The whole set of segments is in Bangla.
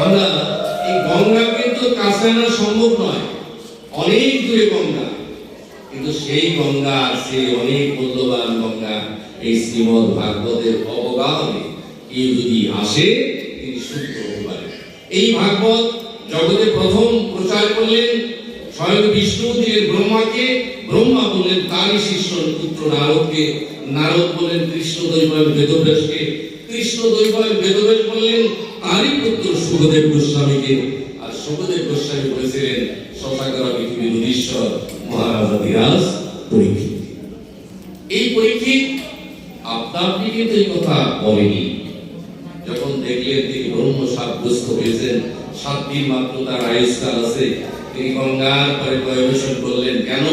আমরা এই গঙ্গা কিন্তু কাছে আনা সম্ভব নয়, অনেক দূরে গঙ্গা, কিন্তু সেই গঙ্গা আছে অনেক মূল্যবান গঙ্গা এই শ্রীমদ ভাগবতের অবগাহনে কেউ যদি আসে তিনি শুদ্ধ হতে পারে। এই ভাগবত জগতে প্রথম প্রচার করলেন স্বয়ং বিষ্ণু, তিনি ব্রহ্মাকে, ব্রহ্মা বললেন তারই শিষ্য পুত্র নারদকে, নারদ বললেন কৃষ্ণ দ্বৈপায়ন বেদব্যাসকে, কৃষ্ণ দ্বৈপায়ন বেদব্যাস বললেন তারই পুত্র সুখদেব গোস্বামীকে, আর সুখদেব গোস্বামী বলেছিলেন শশাকরা পৃথিবীর অধীশ্বর মহারাজা ধীরাজ পরীক্ষিত। এই পরীক্ষিত আপনি কিন্তু এই কথা বলেনি। যখন দেখলেন তিনি ব্রহ্ম সাপগ্রস্ত হয়েছেন, 7 দিন মাত্র তার আয়ুষ্কাল আছে, তিনি গঙ্গার পরে পরিবেশন করলেন। কেন?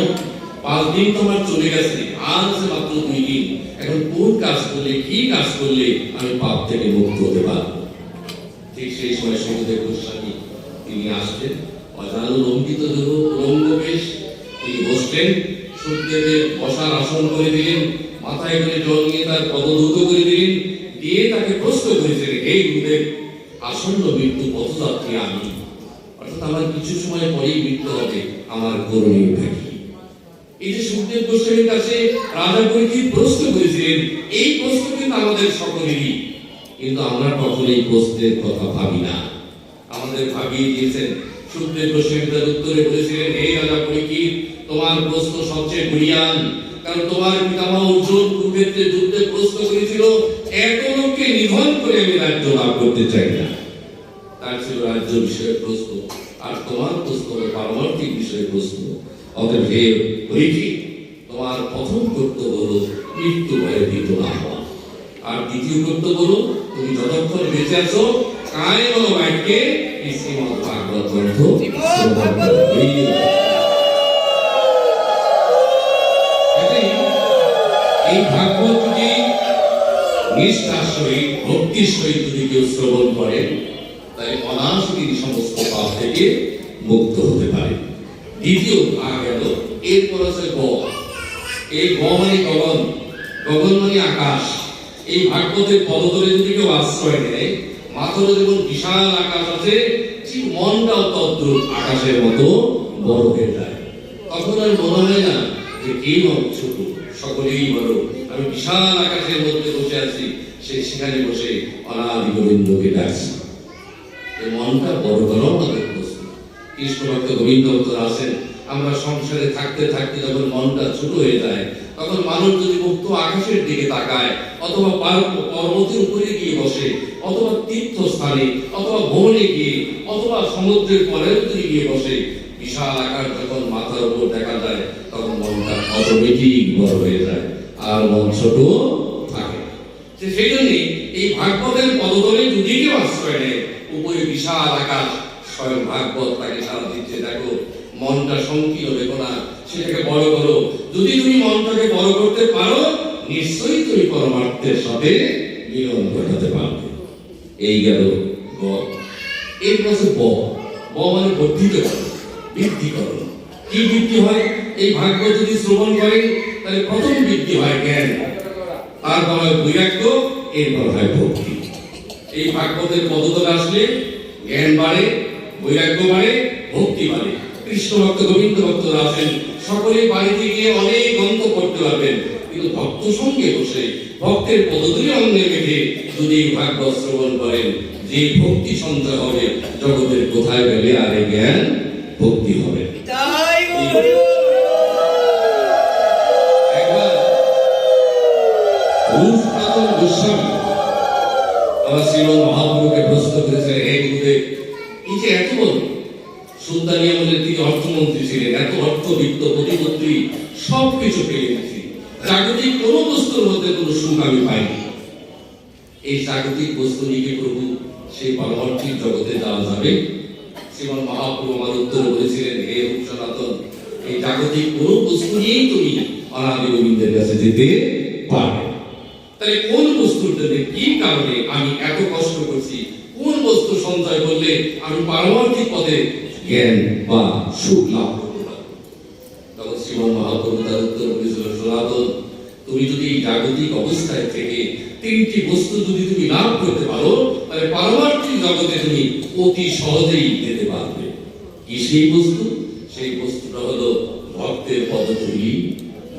5 দিন তোমার চলে গেছে, আজ মাত্র 2 দিন, এখন কোন কাজ করলে, কি কাজ করলে আমি পাপ থেকে মুক্ত হতে পারবো? ঠিক সেই সময় সুখদেব গোস্বামী তিনি আসলেন, অজানু লঙ্কিত রঙ্গবেশ, তিনি বসলেন, সুখদেবের বসার আসন করে দিলেন, মাথায় করে জল নিয়ে তার পদধৌত করে দিলেন, দিয়ে তাকে প্রশ্ন করেছিলেন, হে গুরুদেব, আসন্ন মৃত্যু পথযাত্রী আমি, অর্থাৎ আমার কিছু সময় পরেই মৃত্যু হবে, আমার করণীয়টা কি? এই যে সুখদেব গোস্বামীর কাছে রাজা পরীক্ষিত প্রশ্ন করেছিলেন, এই প্রশ্ন কিন্তু আমাদের সকলেরই, কিন্তু আমরা কখনো এই প্রশ্নের কথা ভাবি না। আমাদের ভাবিয়ে দিয়েছেন সুখদেব গোস্বামী তার উত্তরে বলেছিলেন, হে রাজা পরীক্ষিত, তোমার প্রশ্ন সবচেয়ে গুণিয়ান, কারণ তোমার পিতামহ অর্জুন কুরুক্ষেত্রে যুদ্ধে প্রশ্ন করেছিল, এত লোককে নিধন করে আমি রাজ্য লাভ করতে চাই না, তার ছিল রাজ্য বিষয়ে প্রশ্ন, আর তোমার প্রশ্ন পারমার্থিক বিষয়ে প্রশ্ন। অতএব হে পরীক্ষিত, তোমার প্রথম কর্তব্য হলো মৃত্যু ভয়ে ভীত না হওয়া, আর দ্বিতীয় কর্তব্য হলো তুমি যতক্ষণ বেঁচে আছো কায়েম বাক্যে এই শ্রীমদ ভাগবত গ্রন্থ শ্রবণ করো। এই ভাগবত যদি নিষ্ঠার সহিত ভক্তির সহিত যদি কেউ শ্রবণ করেন, তাই অনায়াসে তিনি সমস্ত পাপ থেকে মুক্ত হতে পারে। দ্বিতীয় ভাগ গেল, এরপর আছে গ। এই গ মানে গগন, গগন মানে আকাশ। এই ভাগবতের পদতলে যদি কেউ আশ্রয় নেয়, মাথার যেমন বিশাল আকাশ আছে, ঠিক মনটাও তদ্রূপ আকাশের মতো বড় হয়ে যায়। তখন আর মনে হয় না যে কেউ ছোট, সকলেই বড়, আমি বিশাল আকাশের মধ্যে বসে আছি, সেখানে বসে অনাদি গোবিন্দকে ডাকছি। এই মনটা বড় বড় আমাদের প্রশ্ন। কৃষ্ণ ভক্ত গোবিন্দ ভক্তরা আছেন, আমরা সংসারে থাকতে থাকতে যখন মনটা ছোট হয়ে যায়, তখন মানুষ যদি মুক্ত আকাশের দিকে তাকায়, অথবা পর্বতের উপরে গিয়ে বসে, অথবা তীর্থস্থানে, অথবা ভবনে গিয়ে, অথবা সমুদ্রের পরের দিকে গিয়ে বসে, বিশাল আকাশ যখন মাথার উপর দেখা যায়, তখন মনটা অটোমেটিক বড় হয়ে যায়, আর মন ছোট থাকে। সেই জন্যই এই ভাগবতের পদতলে যদি কেউ আশ্রয় নেয়, উপরে বিশাল আকাশ, স্বয়ং ভাগবত তাকে সারা দিচ্ছে, দেখো মনটা সংকীর্ণ ভেবো না, সেটাকে বড় করো। যদি তুমি মনটাকে বড় করতে পারো, নিশ্চয়ই তুমি পরমার্থের সাথে মিলন ঘটাতে পারবে। এই গেল গ। এর কাছে ব। ব মানে বর্ধিত করো, বৃদ্ধি করো। কি বৃদ্ধি হয়? এই ভাগবত যদি শ্রবণ করেন, তাহলে প্রথম বৃদ্ধি হয় জ্ঞান, তারপর হয় বৈরাগ্য, এরপর হয় ভক্তি। এই ভাগবতের পদতলে আসলে জ্ঞান বাড়ে, বৈরাগ্য বাড়ে, ভক্তি বাড়ে। কৃষ্ণ ভক্ত গোবিন্দ ভক্তরা আছেন, সকলে বাড়িতে গিয়ে অনেক গ্রন্থ পড়তে পারবেন, কিন্তু ভক্ত সঙ্গে বসে ভক্তের পদধূলি অঙ্গে রেখে যদি ভাগবত শ্রবণ করেন, যে ভক্তি সঞ্চয় হবে, জগতের কোথায় গেলে আর জ্ঞান ভক্তি হবে। একবার গোস্বামী তারা শ্রীমদ মহাপ্রভুকে প্রশ্ন করেছে, হে গুরুদেব, এই যে এত বড় সুলতানি আমলের তিনি অর্থমন্ত্রী ছিলেন, এত অর্থবিত্ত প্রতিমন্ত্রী, সবকিছু পেয়ে গেছি, জাগতিক কোন বস্তুর মধ্যে কোনো সুখ আমি পাইনি, এই জাগতিক বস্তু নিয়ে প্রভু সেই পারমার্থিক জগতে যাওয়া যাবে? শ্রীমদ মহাপ্রভু আমার উত্তরে বলেছিলেন, হে রূপ সনাতন, এই জাগতিক কোন বস্তু নিয়েই তুমি অনাদি গোবিন্দের কাছে যেতে পারবে। তাহলে কোন বস্তুর জন্য, কি কারণে আমি এত কষ্ট করছি, কোন বস্তু সঞ্চয় করলে আমি পারমার্থিক পথে জ্ঞান বা সুখ লাভ করতে পারবো? তখন শ্রীমদ মহাপ্রভু তার উত্তর বলেছিল, সনাতন, তুমি যদি জাগতিক অবস্থায় থেকে তিনটি বস্তু যদি তুমি লাভ করতে পারো, তাহলে পারমার্থিক জগতে তুমি অতি সহজেই যেতে পারবে। কি সেই বস্তু? সেই বস্তুটা হলো ভক্তের পদধূলি,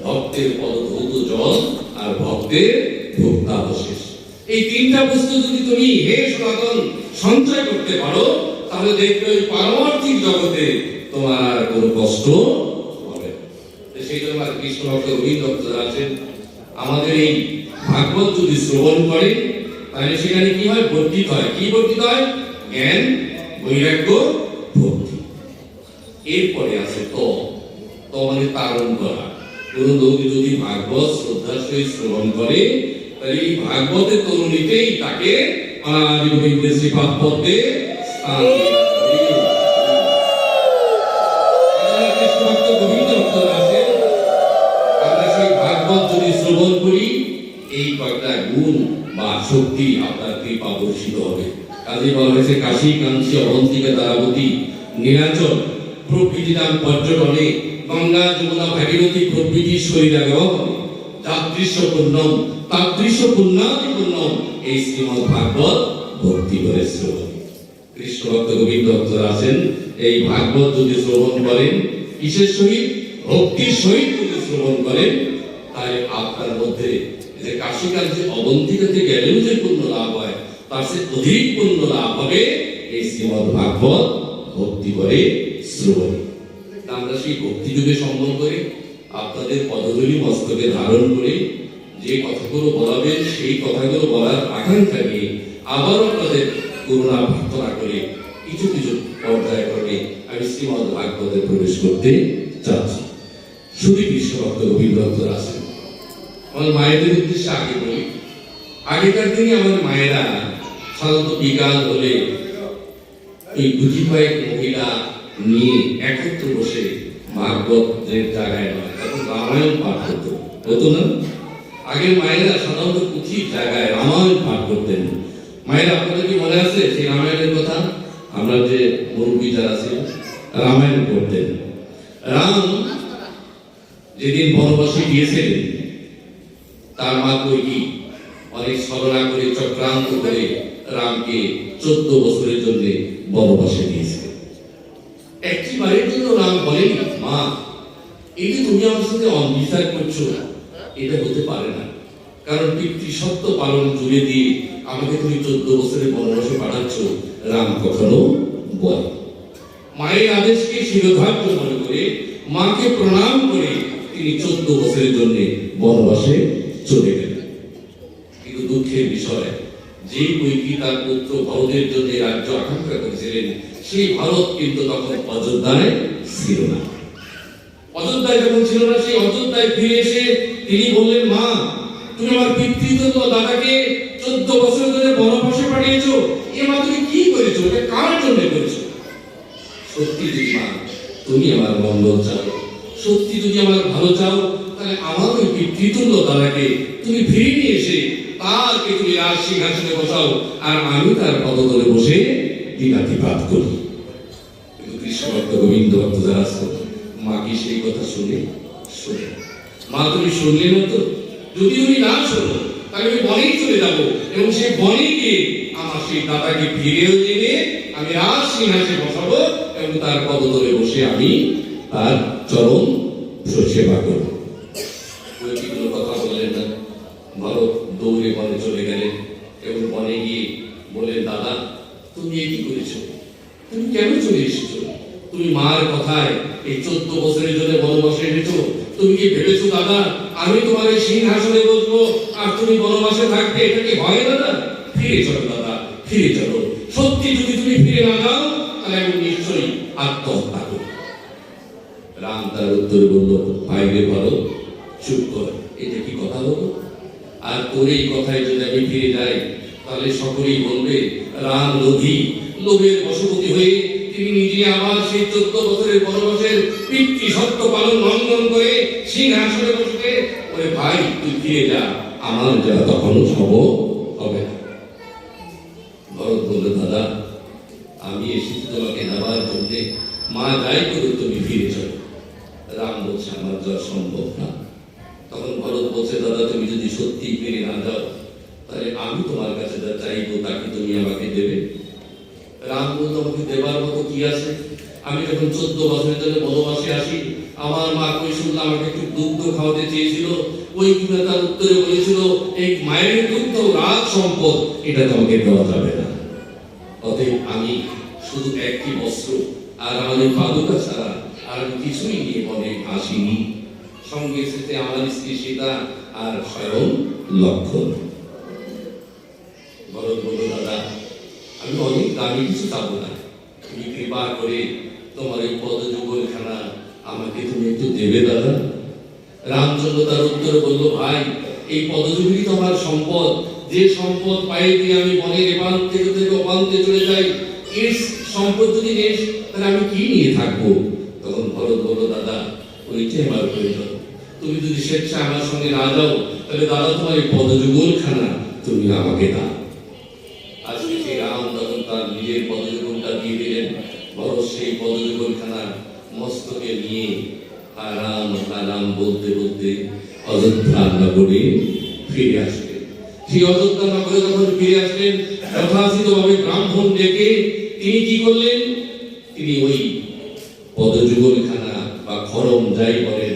ভক্তের পদধৌত জল, আর ভক্তের ভক্তাবশেষ। এই তিনটা বস্তু যদি তুমি হে সনাতন সঞ্চয় করতে পারো, তাহলে দেখবে ওই পারমার্থিক জগতে তোমার আর কোনো কষ্ট হবে না। সেই জন্য আর কৃষ্ণ ভক্ত রবীন্দ্র ভক্তরা আছেন, আমাদের এই ভাগবত যদি শ্রবণ করে, তাহলে সেখানে কি হয়? বর্ধিত হয়। কি বর্ধিত হয়? জ্ঞান, বৈরাগ্য, ভক্তি। এরপরে আছে তো মানে তারণ করা। কোন লোক যদি ভাগবত শ্রদ্ধার সহিত শ্রবণ করে, তাহলে এই ভাগবতের তরুণীতেই তাকে গোবিন্দের শ্রীপাদ পদ্মে স্থান আমরা সেই ভাগবত যদি শ্রবণ করি, এই কয়েকটা গুণ বা শক্তি আপনার কৃপা বর্ষিত হবে। কাজে বলা হয়েছে কাশী, কাঞ্চি, অবন্তিকা, দ্বারাবতী, নীলাচল প্রভৃতি নাম পর্যটনে গঙ্গা, যমুনা, ভাগীরথী প্রভৃতি শরীরাগম যাদৃশ্য পুণ্যম তাদৃশ্য পুণ্যাদিপুণ্যম এই শ্রীমদ্ ভাগবত ভক্তি করে শ্রবণ। কৃষ্ণ ভক্ত গোবিন্দ ভক্তরা আছেন, এই ভাগবত যদি শ্রবণ করেন, কিসের সহিত? ভক্তির সহিত যদি শ্রবণ করেন, তাহলে আপনার মধ্যে যে কাশী, কাঞ্চি, অবন্তিকাতে গেলেও যে পুণ্য লাভ হয়, তার চেয়ে অধিক পুণ্য লাভ হবে এই শ্রীমদ্ ভাগবত ভক্তি করে শ্রবণ। আমরা সেই ভক্তি যুগে সম্বল করে আপনাদের পদধূলি মস্তকে ধারণ করে যে কথাগুলো বলাবেন, সেই কথাগুলো বলার আকাঙ্ক্ষা নিয়ে আবার আপনাদের করুণা প্রার্থনা করে কিছু কিছু পর্যায়ক্রমে আমি শ্রীমদ্ ভাগবতে প্রবেশ করতে চাচ্ছি। শুধু কৃষ্ণ ভক্ত রবীন্দ্র ভক্তরা আছেন, আমার মায়েদের উদ্দেশ্যে আগে বলি। আগেকার দিনে আমাদের মায়েরা সাধারণত বিকাল হলে এই গুটি কয়েক মহিলা নিয়ে একত্র বসে ভাগবতের জায়গায় নয়, তখন রামায়ণ পাঠ করতো, হতো না? আগের মায়েরা সাধারণত পুঁথির জায়গায় রামায়ণ পাঠ করতেন। মায়েরা, আপনাদের কি মনে আছে সেই রামায়ণের কথা? আমরা যে মুরব্বী যারা ছিল রামায়ণ করতেন। রাম যেদিন বনবাসে গিয়েছিলেন, তার মা কৈকেয়ী অনেক ছলনা করে চক্রান্ত করে রামকে 14 বছরের জন্য বনবাসে দিয়েছিলেন। একটি বারের জন্য রাম বলেনি, মা এই যে তুমি আমার সাথে অবিচার করছো, এটা হতে পারে না, কারণ পিতৃসত্য পালন জুড়ে দিয়ে আমাকে তুমি 14 বছরের বনবাসে পাঠাচ্ছ। রাম কখনো বলে মায়ের আদেশকে শিরোধার্য মনে করে মাকে প্রণাম করে তিনি 14 বছরের জন্য বনবাসে চলে গেলেন। কিন্তু দুঃখের বিষয়, যে কৈকেয়ী তার পুত্র ভরতের জন্য রাজ্য আকাঙ্ক্ষা করেছিলেন, সেই ভারত কিন্তু তখন অযোধ্যায় ছিল না। অযোধ্যায় যখন ছিল না, সেই অযোধ্যায় ফিরে এসে তিনি বললেন, মা তুমি আমার পিতৃতুল্য দাদাকে 14 বছর ধরে বনবাসে পাঠিয়েছো, এ মা তুমি কি করেছো? এটা কার জন্য করেছো? সত্যি যদি মা তুমি আমার মঙ্গল চাও, সত্যি যদি আমার ভালো চাও, তাহলে আমার ওই পিতৃতুল্য দাদাকে তুমি ফিরে নিয়ে এসে তাকে তুমি রাজ সিংহাসনে বসাও, আর আমি তার পদতলে বসে দিনাতিপাত করি। কিন্তু কৃষ্ণ ভক্ত গোবিন্দ ভক্ত যারা আছে, মা কি সেই কথা শুনে? মা তুমি শুনলে না তো? যদি তুমি না শোনো, তাহলে আমি বনেই চলে যাবো, এবং সেই বনে গিয়ে আমার সেই দাদাকে ফিরেও এনে আমি রাজ সিংহাসনে বসাবো, এবং তার পদতলে বসে আমি তার চরম সেবা করব। কথা বললেন না, ভরত দৌড়ে বনে চলে গেলেন, এবং বনে গিয়ে বললেন, দাদা তুমি কি করেছো? তুমি কেন চলে এসেছো? তুমি মার কথায় এই 14 বছরের জন্য বনবাসে এনেছো। তুমি কি ভেবেছো দাদা আমি তোমার এই সিংহাসনে বসবো আর তুমি বনবাসে থাকবে? এটা কি হয় দাদা? ফিরে চলো দাদা, ফিরে চলো। সত্যি যদি তুমি ফিরে না যাও, তাহলে আমি নিশ্চয়ই আত্মহত্যা করব। রাম তার উত্তরে বলল, ভাইরে ভরত চুপ কর, এটা কি কথা হলো? আর তোর এই কথায় যদি আমি ফিরে যাই, তাহলে সকলেই বলবে রাম লোভী, লোভের বশবর্তী হয়ে তিনি নিজে আবার সেই 14 বছরের বনবাসের পিতৃসত্য পালন লঙ্ঘন করে সিংহাসনে বসে। ওরে ভাই তুই ফিরে যা, আমার যা তখনও সম্ভব হবে না। ভরত বলল, দাদা আমি এসেছি তোমাকে নেওয়ার জন্য, মা যাই করুক তুমি ফিরে চলো। রাম বলছে, আমার যা সম্ভব না। তখন ভরত বলছে, দাদা তুমি যদি সত্যি ফিরে না যাও, তাহলে আমি তোমার কাছে যা চাইবো তাকে তুমি আমাকে দেবে? রাম বলল, আমাকে দেবার মতো কি আছে? আমি যখন 14 বছরের জন্য বনবাসে আসি, আমার মা কৈশোর আমাকে একটু দুগ্ধ খাওয়াতে চেয়েছিল। ওই কিনা তার উত্তরে বলেছিল, এই মায়ের দুগ্ধ রাজ সম্পদ, এটা তোমাকে দেওয়া যাবে না। অতএব আমি শুধু একটি বস্ত্র আর আমাদের পাদুকা ছাড়া আর আমি কিছুই নিয়ে মনে আসিনি। সঙ্গে এসেছে আমার স্ত্রী সীতা আর স্বয়ং লক্ষণ। ভরত বলল, দাদা আমি অনেক দামি কিছু চাবো না, তুমি কৃপা করে তোমার এই পদযুগলখানা আমাকে তুমি একটু দেবে দাদা। রামচন্দ্র তার উত্তরে বলল, ভাই এই পদযুগই তো আমার সম্পদ, যে সম্পদ পাই দিয়ে আমি মনের এপান্ত থেকে অপান্তে চলে যাই, এর সম্পদ যদি নেই তাহলে আমি কি নিয়ে থাকবো? তখন ভরত বলল, দাদা ওইটাই আমার প্রয়োজন, তুমি যদি স্বেচ্ছায় আমার সঙ্গে না যাও তাহলে দাদা তোমার এই পদযুগলখানা তুমি আমাকে দাও। আজকে সেই রাম তখন তার নিজের পদযুগলটা দিয়ে দিলেন। ভরত সেই পদযুগলখানা মস্তকে নিয়ে আরাম বলতে বলতে অযোধ্যা নগরে ফিরে আসলেন। সেই অযোধ্যা নগরে যখন ফিরে আসলেন, যথাযথভাবে ব্রাহ্মণ ডেকে তিনি কি করলেন? তিনি ওই পদযুগলখানা বা খড়ম যাই বলেন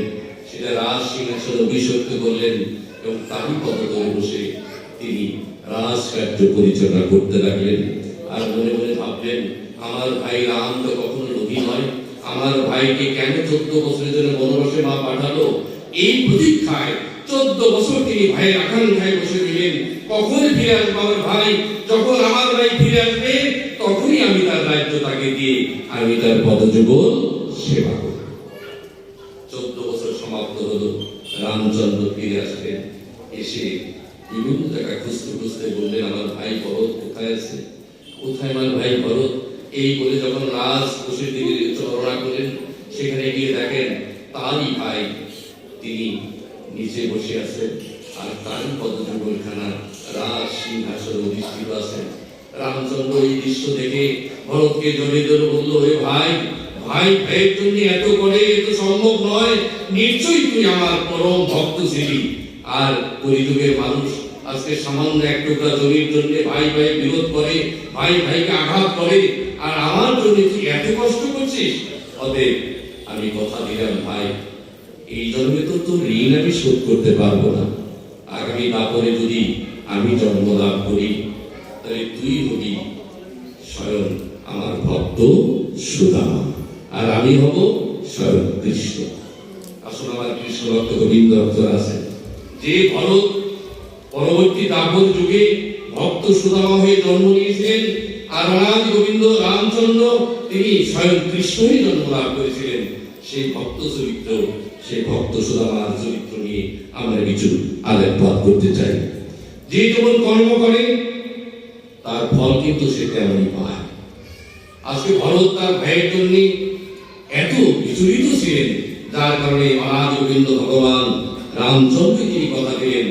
সেটা রাজ সিংহাসনে অভিষিক্ত করলেন এবং তারই পদতলে বসে তিনি রাজকার্য পরিচালনা করতে লাগলেন। আর মনে মনে ভাবলেন, আমার ভাই রাম তো কখনো লোভী নয়, আমার ভাইকে কেন 14 বছরের জন্য বনবাসে মা পাঠালো? এই প্রতীক্ষায় 14 বছর তিনি ভাইয়ের আকাঙ্ক্ষায় বসে রইলেন, কখন ফিরে আসবে আমার ভাই? যখন আমার ভাই ফিরে আসবে তখনই আমি তার রাজ্য তাকে দিয়ে আমি তার পদযুগল সেবা করব। 14 বছর সমাপ্ত হলো, রামচন্দ্র ফিরে আসলেন। এসে বিভিন্ন জায়গায় খুঁজতে খুঁজতে বললেন, আমার ভাই ভরত কোথায় আছে? কোথায় আমার ভাই ভরত? এই বলে যখন রাজ বসে দিকে রওনা করলেন, সেখানে গিয়ে দেখেন তারই ভাই তিনি নিচে বসে আছেন আর তারই পদযুগলখানা রাজ সিংহাসনে অধিষ্ঠিত আছেন। রামচন্দ্র এই দৃশ্য দেখে ভরতকে জড়িয়ে ধরে বলল, হে ভাই, ভাই ভাইয়ের জন্য এত করে এত সম্ভব নয়, নিশ্চয়ই তুই আমার পরম ভক্ত ছিলি। আর কলিযুগের মানুষ আজকে সামান্য এক টুকরা জমির জন্য ভাই ভাই বিরোধ করে, ভাই ভাইকে আঘাত করে, আর আমার জন্য তুই এত কষ্ট করছিস। অতএব আমি কথা দিলাম ভাই, এই জন্মে তো তোর ঋণ আমি শোধ করতে পারবো না। আগামী দাপরে যদি আমি জন্ম লাভ করি তাহলে তুই হবি স্বয়ং আমার ভক্ত সুদামা আর আমি হব স্বয়ং কৃষ্ণ। আসলে আমার কৃষ্ণ ভক্ত গোবিন্দ ভক্ত আছে, যে ভরত পরবর্তী দাপর যুগে ভক্ত সুদামা হয়ে জন্ম নিয়েছিলেন, আর অনাদি গোবিন্দ রামচন্দ্র তিনি স্বয়ং কৃষ্ণই জন্ম লাভ করেছিলেন। সেই ভক্ত চরিত্র, সেই ভক্ত সুদামার চরিত্র নিয়ে আমরা কিছু আলোকপাত করতে চাই। যে যেমন কর্ম করে তার ফল কিন্তু সে তেমনই পায়। আজকে ভরত তার ভাইয়ের জন্য এত বিচলিত ছিলেন, যার কারণে অনাদি গোবিন্দ ভগবান রামচন্দ্র তিনি কথা দিলেন,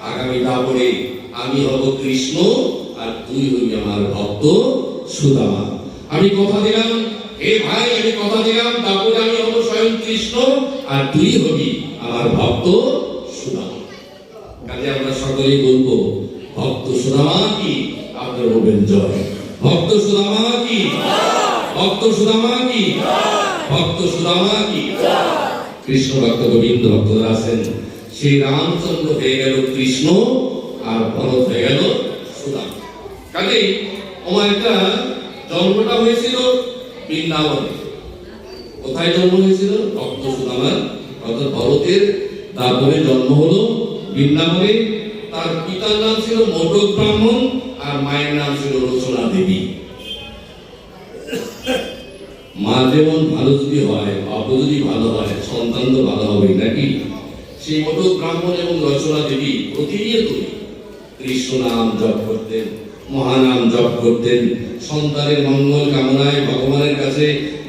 আগামী দাপরে আমি হব কৃষ্ণ আর তুই হবি আমার ভক্ত সুদামা। আমি কথা দিলাম, হে ভাই আমি কথা দিলাম, তারপরে আমি হব স্বয়ং কৃষ্ণ আর তুই হবি আমার ভক্ত সুদামা। কাজে আমরা সকলেই বলবো, ভক্ত সুদামা কি? আপনারা বলবেন জয়। ভক্ত সুদামা কি? ভক্ত সুদামা কি? ভক্ত সুদামা কি? কৃষ্ণ ভক্ত গোবিন্দ ভক্তরা আছেন, সেই রামচন্দ্র হয়ে গেল কৃষ্ণ আর ভরত হয়ে গেল সুদামা। কাজেই আমার একটা জন্মটা হয়েছিল বৃন্দাবনে। কোথায় জন্ম হয়েছিল? ভক্ত সুদামার অর্থাৎ ভরতের তারপরে জন্ম হলো বৃন্দাবনে। তার পিতার নাম ছিল মোটক ব্রাহ্মণ আর মায়ের নাম ছিল রচনা দেবী। মা যেমন ভালো যদি হয়, বাপ যদি ভালো হয়, সন্তান তো ভালো হবে নাকি? সেই মোটক ব্রাহ্মণ এবং রচনা দেবী প্রতিনিয়ত কৃষ্ণ নাম জপ করতেন, মহানাম জপ করতেন, সন্তানের মঙ্গল কামনায় ভগবানের কাছে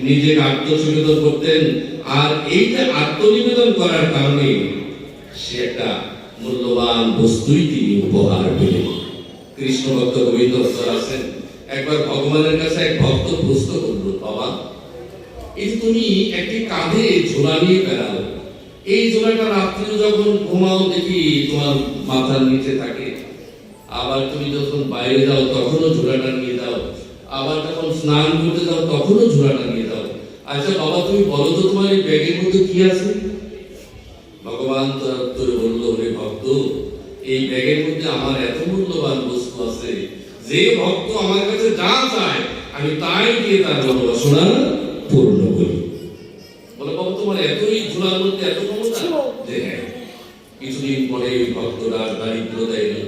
নিজেকে আত্মনিবেদন করতেন। আর এইটা আত্মনিবেদন করার কারণে সে একটা মূল্যবান বস্তুই তিনি উপহার পেলেন। কৃষ্ণ ভক্ত গোবিন্দ ভক্ত আছেন, একবার ভগবানের কাছে এক ভক্ত প্রশ্ন করল, বাবা এই তুমি একটি কাঁধে ঝোলা নিয়ে বেড়াও, এই ঝোলাটা রাত্রে যখন ঘুমাও দেখি তোমার মাথার নিচে থাকে, আবার তুমি যখন বাইরে যাও তখনও ঝোলাটা নিয়ে যাও, আবার যখন স্নান করতে যাও তখনও ঝোলাটা নিয়ে যাও। আচ্ছা বাবা তুমি বলো তো তোমার এই ব্যাগের মধ্যে কি আছে? ভগবান তার উত্তরে বলল, হে ভক্ত, এই ব্যাগের মধ্যে আমার এত মূল্যবান বস্তু আছে, যে ভক্ত আমার কাছে যা চায় আমি তাই দিয়ে তার মনোবাসনা পূর্ণ করি। বলে বাবা তোমার এতই ঝোলার মধ্যে এত ক্ষমতা? যে হ্যাঁ। কিছুদিন পরে ওই ভক্তরা দারিদ্রতা এলো,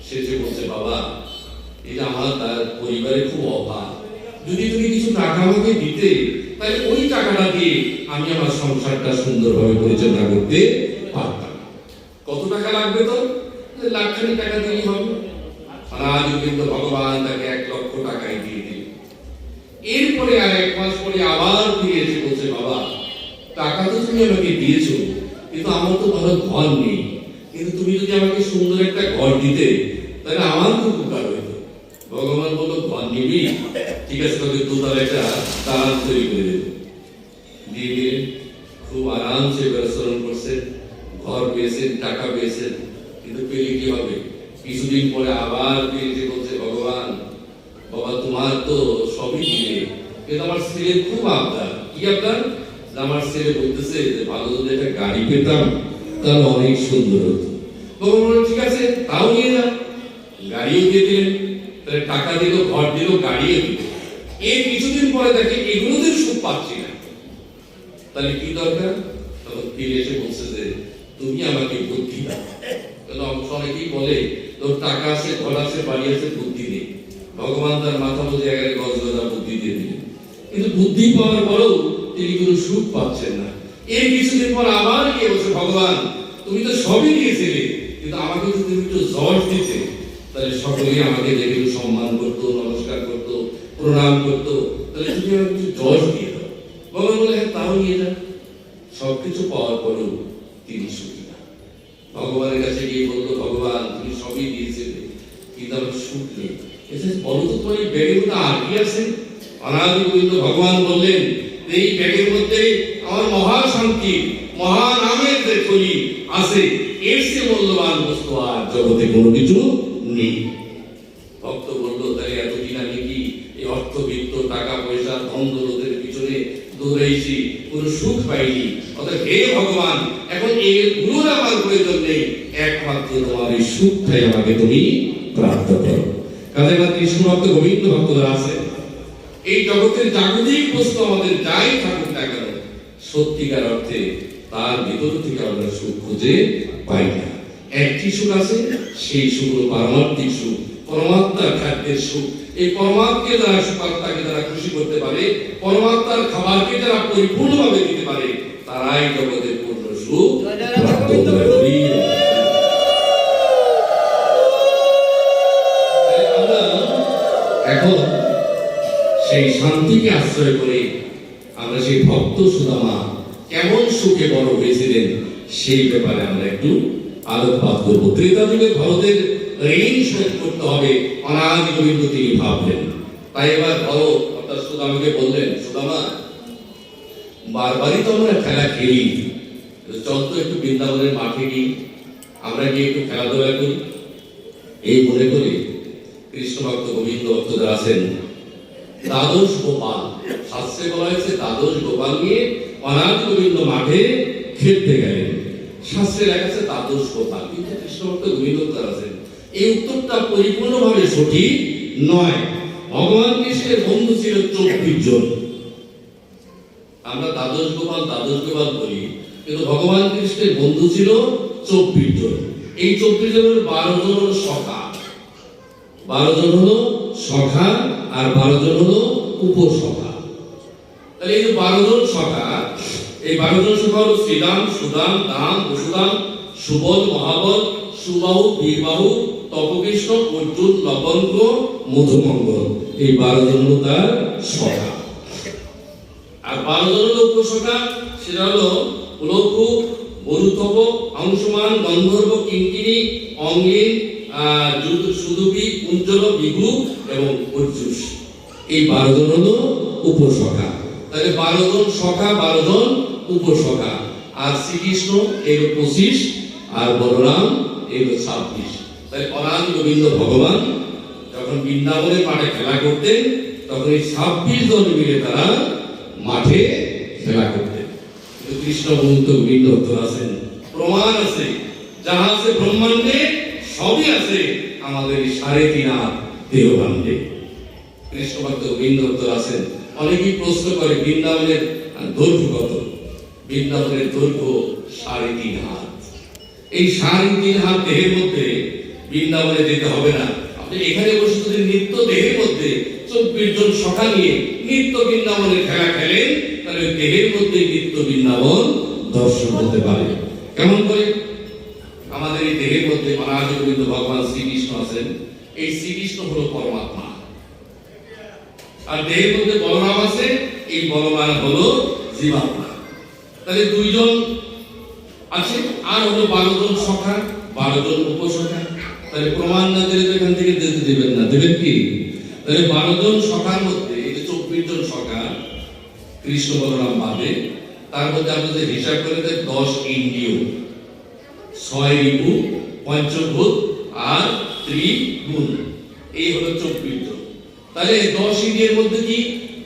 শেষে বলছে, বাবা এটা আমার তার পরিবারের খুব অভাব, যদি তুমি কিছু টাকা আমাকে দিতে তাহলে ওই টাকাটা দিয়ে আমি আমার সংসারটা সুন্দরভাবে পরিচালনা করতে পারতাম। কত টাকা লাগবে? তো লাখখানি টাকা দিলেই হবে। আজ কিন্তু ভগবান তাকে 1 লক্ষ টাকায় দিয়ে দিল। এরপরে আর 1 মাস পরে আবার ফিরে এসে বলছে, বাবা টাকা তো তুমি আমাকে দিয়েছো, কিন্তু আমার তো ভালো ঘর নেই, কিন্তু তুমি যদি আমাকে সুন্দর একটা ঘর দিতে তাহলে আমার খুব উপকার হইতো। ভগবান বলল, ঘর নিবি? ঠিক আছে, তোকে দোতলা একটা দালান তৈরি করে দেব। দিয়ে দিলেন। খুব আরামসে বেড়াচরণ করছেন, ঘর পেয়েছেন, টাকা পেয়েছেন, কিন্তু পেলে কি হবে? কিছুদিন পরে আবার পেয়েছে, বলছে, ভগবান বাবা তোমার তো সবই দিলে, কিন্তু আমার ছেলের খুব আবদার। কি আবদার? আমার ছেলে বলতেছে যে ভালো যদি একটা গাড়ি পেতাম তাহলে অনেক সুন্দর হতো। ভগবান বলল, ঠিক আছে তাও নিয়ে যাও। গাড়িও দিয়ে দিলেন, তাহলে টাকা দিল, ঘর দিল, গাড়িও দিল। এর কিছুদিন পরে দেখে এগুলোতে সুখ পাচ্ছি না, তাহলে কি দরকার? তখন ফিরে এসে বলছে যে তুমি আমাকে বুদ্ধি দাও। অনেকেই বলে তোর টাকা আছে, ঘর আছে, বাড়ি আছে, বুদ্ধি নেই। ভগবান তার মাথা বুঝে 11 গজগদা বুদ্ধি দিয়ে দিলেন, কিন্তু বুদ্ধি পাওয়ার পরেও তিনি কোনো সুখ পাচ্ছেন না। এর কিছুদিন পর আবার গিয়ে বলছে, ভগবান তুমি তো সবই দিয়েছিলে, কিন্তু আমাকে যদি তুমি একটু যশ দিতে তাহলে সকলেই আমাকে দেখে সম্মান করতো, নমস্কার করতো, প্রণাম করতো, তাহলে তুমি আমাকে একটু যশ দিয়ে দাও। ভগবান বলে, হ্যাঁ তাও নিয়ে যাও। সবকিছু পাওয়ার পরেও তিনি সুখী না। ভগবানের কাছে গিয়ে বললো, ভগবান তুমি সবই দিয়েছিলে, কিন্তু আমার সুখ নেই। বলো তো তোমার এই ব্যাগের মধ্যে আর কি আছে? অনাদি গোবিন্দ ভগবান বললেন, এই ব্যাগের মধ্যে আমার মহা শান্তি, মহা নামের যে থলি আছে, এর চেয়ে মূল্যবান বস্তু আর জগতে কোনো কিছু নেই। ভক্ত বললো, তাই এতদিন আমি কি এই অর্থবিত্ত, টাকা পয়সা, ধন দৌলতের পিছনে দৌড়াইছি, কোনো সুখ পাইনি। অর্থাৎ হে ভগবান, এখন এর গুণের আমার প্রয়োজন নেই, একমাত্র তোমার এই সুখটাই আমাকে তুমি প্রাপ্ত করো। কাজে আমার কৃষ্ণ ভক্ত, গোবিন্দ ভক্তরা আছে, এই জগতের জাগতিক বস্তু আমাদের যাই থাকুক না কেন, সত্যিকার অর্থে তার ভিতর থেকে আমরা সুখ খুঁজে পাই না। একটি সুখ আছে, সেই সুখ হলো পারমার্থিক সুখ, পরমাত্মার খাদ্যের সুখ। এই পরমাত্মাকে যারা সুখাত্মাকে যারা খুশি করতে পারে, পরমাত্মার খাবারকে যারা পরিপূর্ণভাবে দিতে পারে, তারাই জগতের পূর্ণ সুখ প্রাপ্ত করে। এখন সেই শান্তিকে আশ্রয় করে আমরা সেই ভক্ত সুদামা কেমন সুখে বড় হয়েছিলেন সেই ব্যাপারে আমরা একটু আলোকপাত করবো। ত্রেতা যুগে ভারতের ঋণ শোধ করতে হবে, অনাদি গোবিন্দ তিনি ভাবলেন। তাই এবার ভরত অর্থাৎ সুদামাকে বললেন, সুদামা বারবারই তো আমরা খেলা খেলি, চল তো একটু বৃন্দাবনের মাঠে গিয়ে আমরা গিয়ে একটু খেলাধুলা করি। এই মনে করে কৃষ্ণ ভক্ত গোবিন্দ ভক্তরা আছেন, দ্বাদশ গোপাল, শাস্ত্রে বলা হয়েছে দ্বাদশ গোপাল নিয়ে অনাদি গোবিন্দ মাঠে খেলতে গেলেন। শাস্ত্রে লেখা আছে দ্বাদশ গোপাল, কিন্তু কৃষ্ণ ভক্ত গোবিন্দ ভক্তরা আছেন, এই উত্তরটা পরিপূর্ণভাবে সঠিক নয়। ভগবান কৃষ্ণের বন্ধু ছিল 24 জন। আমরা দ্বাদশ গোপাল বলি, কিন্তু ভগবান কৃষ্ণের বন্ধু ছিল 24 জন। এই 24 জনের 12 জন হলো সখা, 12 জন হলো সখা, আর 12 জন হলো উপসখা। তাহলে এই যে 12 জন সখা, এই 12 জন সখা হলো শ্রীদাম, সুদাম, দাম, বসুদাম, সুবল, মহাবল, সুবাহু, বীরবাহু, তপকৃষ্ণ, অর্জুন, লবঙ্গ, মধুমঙ্গল। এই 12 জন হলো তার সখা। আর 12 জন হলো উপসখা, সেটা হলো লঘু, বরুতব, অংশমান, গন্ধর্ব, কিঙ্কিনী, অঙ্গিন, সুদুপি, কুঞ্জল, বিভু এবং অর্জুস। এই 12 জন হলো উপসখা। তাহলে 12 জন সখা, 12 জন উপসখা। আর শ্রীকৃষ্ণ এর 25, আর বলরাম এর 26। তাই অনাদি গোবিন্দ ভগবান যখন বৃন্দাবনের মাঠে খেলা করতেন, তখন এই 26 জন মিলে তারা মাঠে খেলা করতেন। কিন্তু কৃষ্ণ ভক্ত গোবিন্দ ভক্ত আছেন, প্রমাণ আছে, যাহা আছে ব্রহ্মাণ্ডে সবই আছে আমাদের এই 3.5 হাত দেহভাণ্ডে। কৃষ্ণ ভক্ত গোবিন্দ ভক্ত আছেন। অনেকেই প্রশ্ন করে বৃন্দাবনের দৈর্ঘ্য কত? বৃন্দাবনের দৈর্ঘ্য 3.5 হাত। এই 3.5 হাত দেহের মধ্যে বৃন্দাবনে যেতে হবে না, আপনি এখানে বসে যদি নিত্য দেহের মধ্যে 24 জন সখা নিয়ে নিত্য বৃন্দাবনে খেলা খেলেন, তাহলে দেহের মধ্যে নিত্য বৃন্দাবন দর্শন হতে পারে। কেমন করে? আমাদের এই দেহের মধ্যে অনাদি গোবিন্দ ভগবান শ্রীকৃষ্ণ আছেন। এই শ্রীকৃষ্ণ হলো পরমাত্মা, আর দেহের মধ্যে বলরাম আছে, এই বলরাম হলো জীবাত্মা। তাহলে 2 জন আছে, আর হলো 12 জন সখা, 12 জন উপসখা। তাহলে প্রমাণ না দিলে তো এখান থেকে যেতে দেবেন না, দেবেন কি? তাহলে 12 জন সখার মধ্যে এই যে 24 জন সখা কৃষ্ণ বলরাম বাদে, তার মধ্যে আমরা যে হিসাব করে 10 ইন্দ্রিয়, 6 রিপু, পঞ্চভূত আর ত্রিগুণ, এই হলো 24 জন। তাহলে 10 ইন্দ্রিয়ের মধ্যে কি?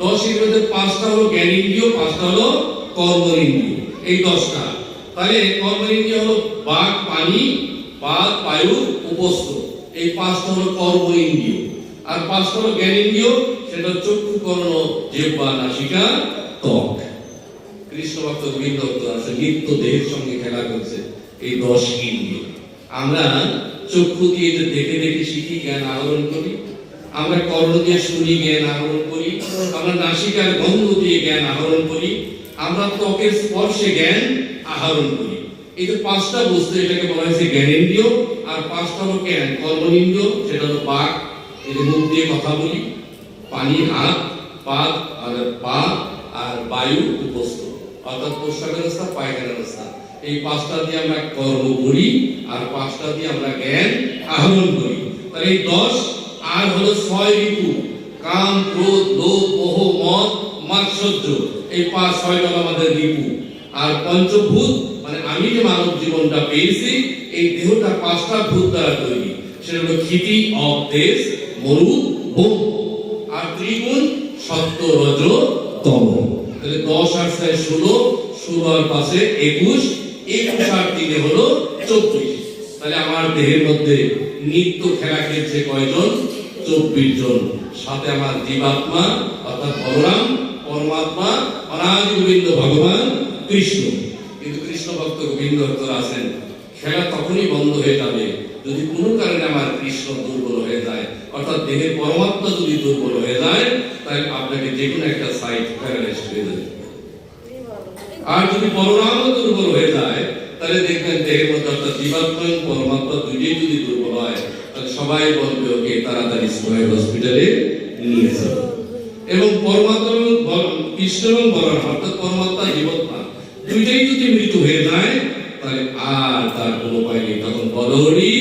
10 ইন্দ্রিয়ের মধ্যে 5টা হলো জ্ঞানেন্দ্রিয়, 5টা হলো কর্মেন্দ্রিয়, এই 10টা। তাহলে কর্মেন্দ্রিয় হলো বাক, পানি, পাদ, বায়ু, উপস্থ, এই 5টা হলো কর্মেন্দ্রিয়। আর 5টা হলো জ্ঞানেন্দ্রিয়, সেটা চক্ষু, কর্ণ, জিহ্বা, নাসিকা, ত্বক। কৃষ্ণ ভক্ত গোবিন্দ ভক্ত আছে, নিত্য দেহের সঙ্গে খেলা করছে এই 10 ইন্দ্রিয়। আমরা চক্ষু দিয়ে দেখে দেখে শিখি, জ্ঞান আহরণ করি। আমরা কর্ণ দিয়ে শুনি, জ্ঞান আহরণ করি। আমরা নাসিকার গন্ধ দিয়ে জ্ঞান আহরণ করি। আমরা ত্বকের স্পর্শে জ্ঞান আহরণ করি। এই যে 5টা বস্তু, এটাকে বলা হয়েছে জ্ঞানেন্দ্রিয়। আর 5টা হলো জ্ঞান কর্মেন্দ্রিয়, সেটা হলো বাক, এই যে মুখ দিয়ে কথা বলি, পানি, হাত, পাদ আর পা, আর বায়ু, উপস্থ, অর্থাৎ প্রস্রাবের রাস্তা, পায়খানার রাস্তা। এই 5টা দিয়ে আমরা কর্ম করি, আর 5টা দিয়ে আমরা জ্ঞান আহরণ করি। তাহলে এই 10 আর হলো 6 রিপু, কাম, ক্রোধ, লোভ, মোহ, মদ, মাৎসর্য, এই 6 হলো আমাদের রিপু। আর পঞ্চভূত মানে আমি যে মানব জীবনটা পেয়েছি, এই দেহটা 5টা ভূত দ্বারা তৈরি, সেটা হলো ক্ষিতি, অপ, তেজ, মরু, ভোগ। আর ত্রিগুণ সত্য, রজ, তম। তাহলে 10 আর 6 16, 16 আর 5 21, 21 আর 3 হলো 24। তাহলে আমার দেহের মধ্যে নিত্য খেলা খেলছে কয়জন? 24 জন। সাথে আমার জীবাত্মা অর্থাৎ বলরাম, পরমাত্মা, অনাদি গোবিন্দ ভগবান কৃষ্ণ। কিন্তু কৃষ্ণ ভক্ত গোবিন্দ ভক্তরা আছেন, খেলা তখনই বন্ধ হয়ে যাবে যদি কোনো কারণে আমার কৃষ্ণ দুর্বল হয়ে যায়, অর্থাৎ দেহের পরমাত্মা যদি দুর্বল হয়ে যায়, তাহলে আপনাকে যে কোনো একটা সাইড প্যারালাইজড হয়ে যাবে। আর যদি বলরাম দুর্বল হয়ে যায়, তাহলে দেখবেন দেহের মধ্যে অর্থাৎ জীবাত্মা এবং পরমাত্মা দুইটাই যদি দুর্বল হয়, তাহলে সবাই বলবে ওকে তাড়াতাড়ি সোহেল হসপিটালে নিয়ে যাও। এবং পরমাত্মা এবং কৃষ্ণ এবং বলরাম অর্থাৎ পরমাত্মা, জীবাত্মা দুইটাই যদি মৃত্যু হয়ে যায়, তাহলে আর তার কোনো উপায় নেই, তখন বলহরি।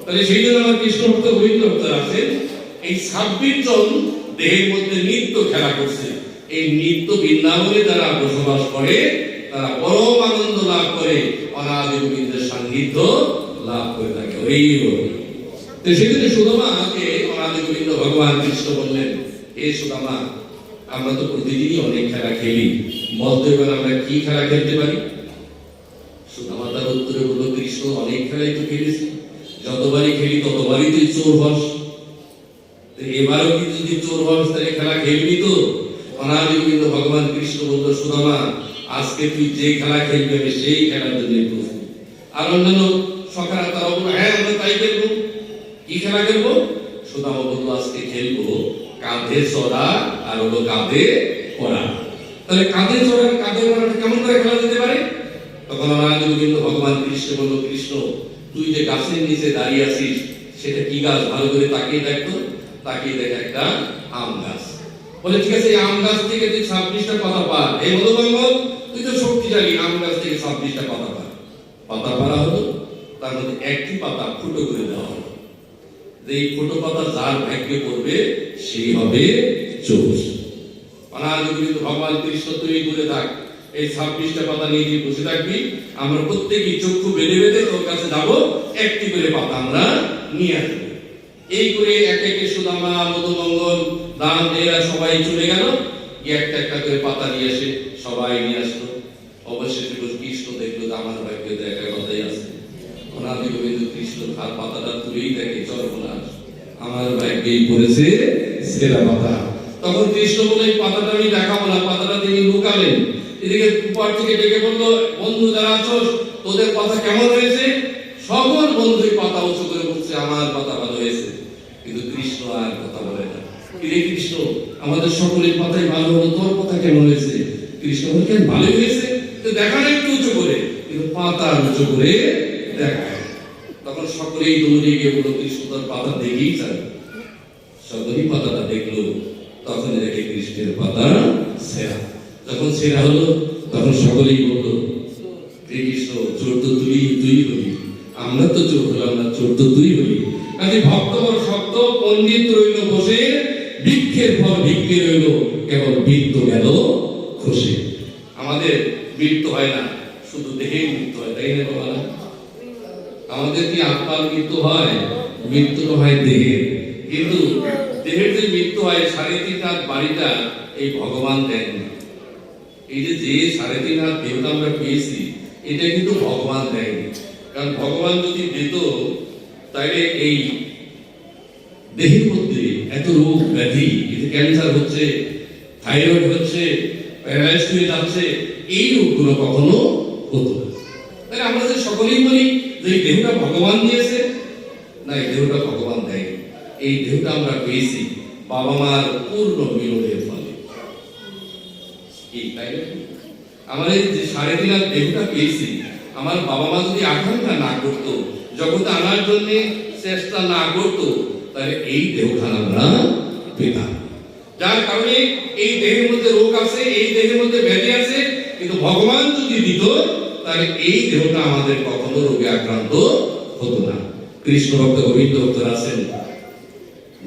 তাহলে সেই জন্য আমার কৃষ্ণ ভক্ত গোবিন্দ ভক্ত আছেন, এই 26 জন দেহের মধ্যে নিত্য খেলা করছে। এই নিত্য বৃন্দাবনে যারা বসবাস করে, তারা পরম আনন্দ লাভ করে, অনাদি গোবিন্দের সান্নিধ্য লাভ করে থাকে। তো সেখানে সুদামাকে অনাদি গোবিন্দ ভগবান কৃষ্ণ বললেন, এ সুদামা, আমরা তো প্রতিদিনই অনেক খেলা খেলি, বলতে পারেন আমরা কি খেলা খেলতে পারি? সুদামা তার উত্তরে বলল, কৃষ্ণ অনেক খেলাই তো খেলেছি, যতবারই খেলি ততবারই তুই চোর হস। এবারও কি যদি চোর হস, তাহলে খেলা খেলবি তো? অনাদি গোবিন্দ ভগবান কৃষ্ণ বলল, সুদামা, আজকে তুই যে খেলা খেলবি আমি সেই খেলার জন্য প্রস্তুত। আর অন্যান্য সখারা তারা বলল, হ্যাঁ আমরা তাই খেলবো। কি খেলা খেলবো? সুদামা বলল, আজকে খেলবো কাঁধে চড়া আর হলো কাঁধে করা। তাহলে কাঁধে চড়া কাঁধে করাটা কেমন করে খেলা যেতে পারে? তখন অনাদি গোবিন্দ ভগবান কৃষ্ণ বলল, কৃষ্ণ, তুই যে গাছের নিচে দাঁড়িয়ে আছিস, সেটা কি গাছ? ভালো করে তাকিয়ে দেখতো। তাকিয়ে দেখ, একটা আম গাছ। বলে, ঠিক আছে, আম গাছ থেকে তুই 26টা পাতা পা। এই হলো মঙ্গল, তুই তো শক্তিশালী, আম গাছ থেকে 26টা পাতা পা। পাতা পাড়া হলো, তার মধ্যে একটি পাতা ফুটো করে দেওয়া হলো। এই ফুটো পাতা যার ভাগ্যে পড়বে সেই হবে চোর। অনাদি গোবিন্দ ভগবান কৃষ্ণ, তুই দূরে থাক, এই 26টা পাতা নিয়ে তুই বসে থাকবি, আমরা প্রত্যেকেই চক্ষু বেঁধে বেঁধে তোর কাছে যাবো, একটি করে পাতা আমরা নিয়ে আসবো। এই করে এক একে সুদামা, মধুমঙ্গল, দান, এরা সবাই চলে গেল, একটা একটা করে পাতা নিয়ে এসে সবাই নিয়ে আসলো। অবশেষে কৃষ্ণ দেখলো আমার ভাগ্যে দেখার কথাই আছে, অনাদি গোবিন্দ কৃষ্ণ খার পাতাটা তুলেই দেখে সর্বনাশ, আমার ভাগ্যেই পড়েছে সেরা পাতা। তখন কৃষ্ণ বলে এই পাতাটা আমি দেখাবো না, পাতাটা তিনি লুকালেন। এদিকে উপর থেকে ডেকে বললো, বন্ধু যারা আছো তোদের পাতা কেমন হয়েছে? সকল বন্ধু পাতা উঁচু করে বলছে আমার পাতা ভালো হয়েছে, কিন্তু কৃষ্ণ আর কথা বলে না। কিরে কৃষ্ণ, আমাদের সকলের পাতাই ভালো হলো, তোর কথা কেমন হয়েছে? কৃষ্ণ বলছেন ভালো হয়েছে, তো দেখানো একটু উঁচু করে, কিন্তু পাতা উঁচু করে দেখায়। তখন সকলেই দৌড়ে গিয়ে বলল, কৃষ্ণ তোর পাতা দেখেই চায়। সকলেই পাতাটা দেখলো, তখন দেখে কৃষ্ণের পাতা সেরা। যখন সেরা হলো তখন সকলেই বললো, কৃষ্ণ চোর তো তুই হলি, আমরা তো চোর হলাম না, চোর তো তুই হলি। কাজে ভক্ত বড় শক্ত, পণ্ডিত রইল বসে, বৃক্ষের পর বৃক্ষে রইল, কেবল বৃত্ত গেল খসে। আমাদের মৃত্যু হয় না, শুধু দেহের মৃত্যু হয়, তাই না বাবা? আমাদের কি আত্মার মৃত্যু হয়? মৃত্যু তো হয় দেহের, কিন্তু দেহের যে মৃত্যু হয় 3.5 হাত বাড়িটা এই ভগবান দেন। এই যে 3.5 হাত দেহটা আমরা পেয়েছি, এটা কিন্তু ভগবান দেয়নি। কারণ ভগবান যদি দিত, তাহলে এই দেহের মধ্যে এত রোগ ব্যাধি, ক্যান্সার হচ্ছে, থাইরয়েড হচ্ছে, প্যারালাইসিস হয়ে যাচ্ছে, এই রোগগুলো কখনো হতো না। তাই আমরা যে সকলেই বলি যে এই দেহটা ভগবান দিয়েছে, না, এই দেহটা ভগবান দেয়নি। এই দেহটা আমরা পেয়েছি বাবা মার পূর্ণ মিলনের ফলে। আমার এই যে 3.5 হাত দেহটা পেয়েছি, আমার বাবা মা যদি আকাঙ্ক্ষা না করতো, জগতে আনার জন্য চেষ্টা না করতো, তাহলে এই দেহটা আমরা পেতাম। যার কারণে এই দেহের মধ্যে রোগ আছে, এই দেহের মধ্যে ব্যাধি আছে, কিন্তু ভগবান যদি দিত, তাহলে এই দেহটা আমাদের কখনো রোগে আক্রান্ত হতো না। কৃষ্ণ ভক্ত, গোবিন্দ ভক্ত আছেন,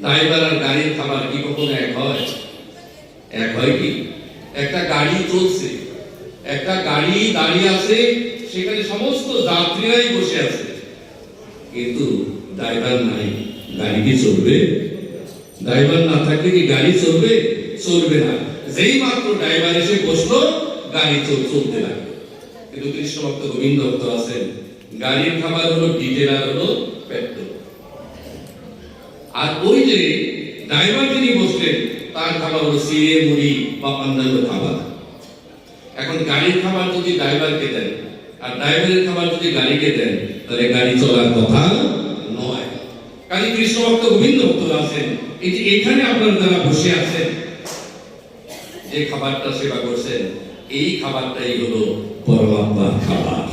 ড্রাইভার আর গাড়ির খাবার কি কখনো এক হয়? এক হয় কি? একটা গাড়ি চলছে, একটা গাড়ি দাঁড়িয়ে আছে, সেখানে সমস্ত যাত্রীরাই বসে আছে, কিন্তু ড্রাইভার নাই, গাড়ি কি চলবে? ড্রাইভার না থাকলে কি গাড়ি চলবে? চলবে না। যেই মাত্র ড্রাইভার এসে বসলো, গাড়ি চলতে লাগবে। কিন্তু কৃষ্ণ ভক্ত, গোবিন্দ ভক্ত আছেন, গাড়ির খাবার হলো ডিজেল আর হলো পেট্রোল, আর ওই যে ড্রাইভার যিনি বসলেন তার খাবার হলো সিরে, মুড়ি বা অন্যান্য খাবার। এখন গাড়ির খাবার যদি ড্রাইভারকে দেন আর ড্রাইভারের খাবার যদি গাড়িকে দেন, তাহলে গাড়ি চলার কথা নয়। কাজে কৃষ্ণ ভক্ত, গোবিন্দ ভক্ত আছেন, এই যে এখানে আপনারা যারা বসে আছেন, যে খাবারটা সেবা করছেন, এই খাবারটাই হলো পরমাত্মার খাবার।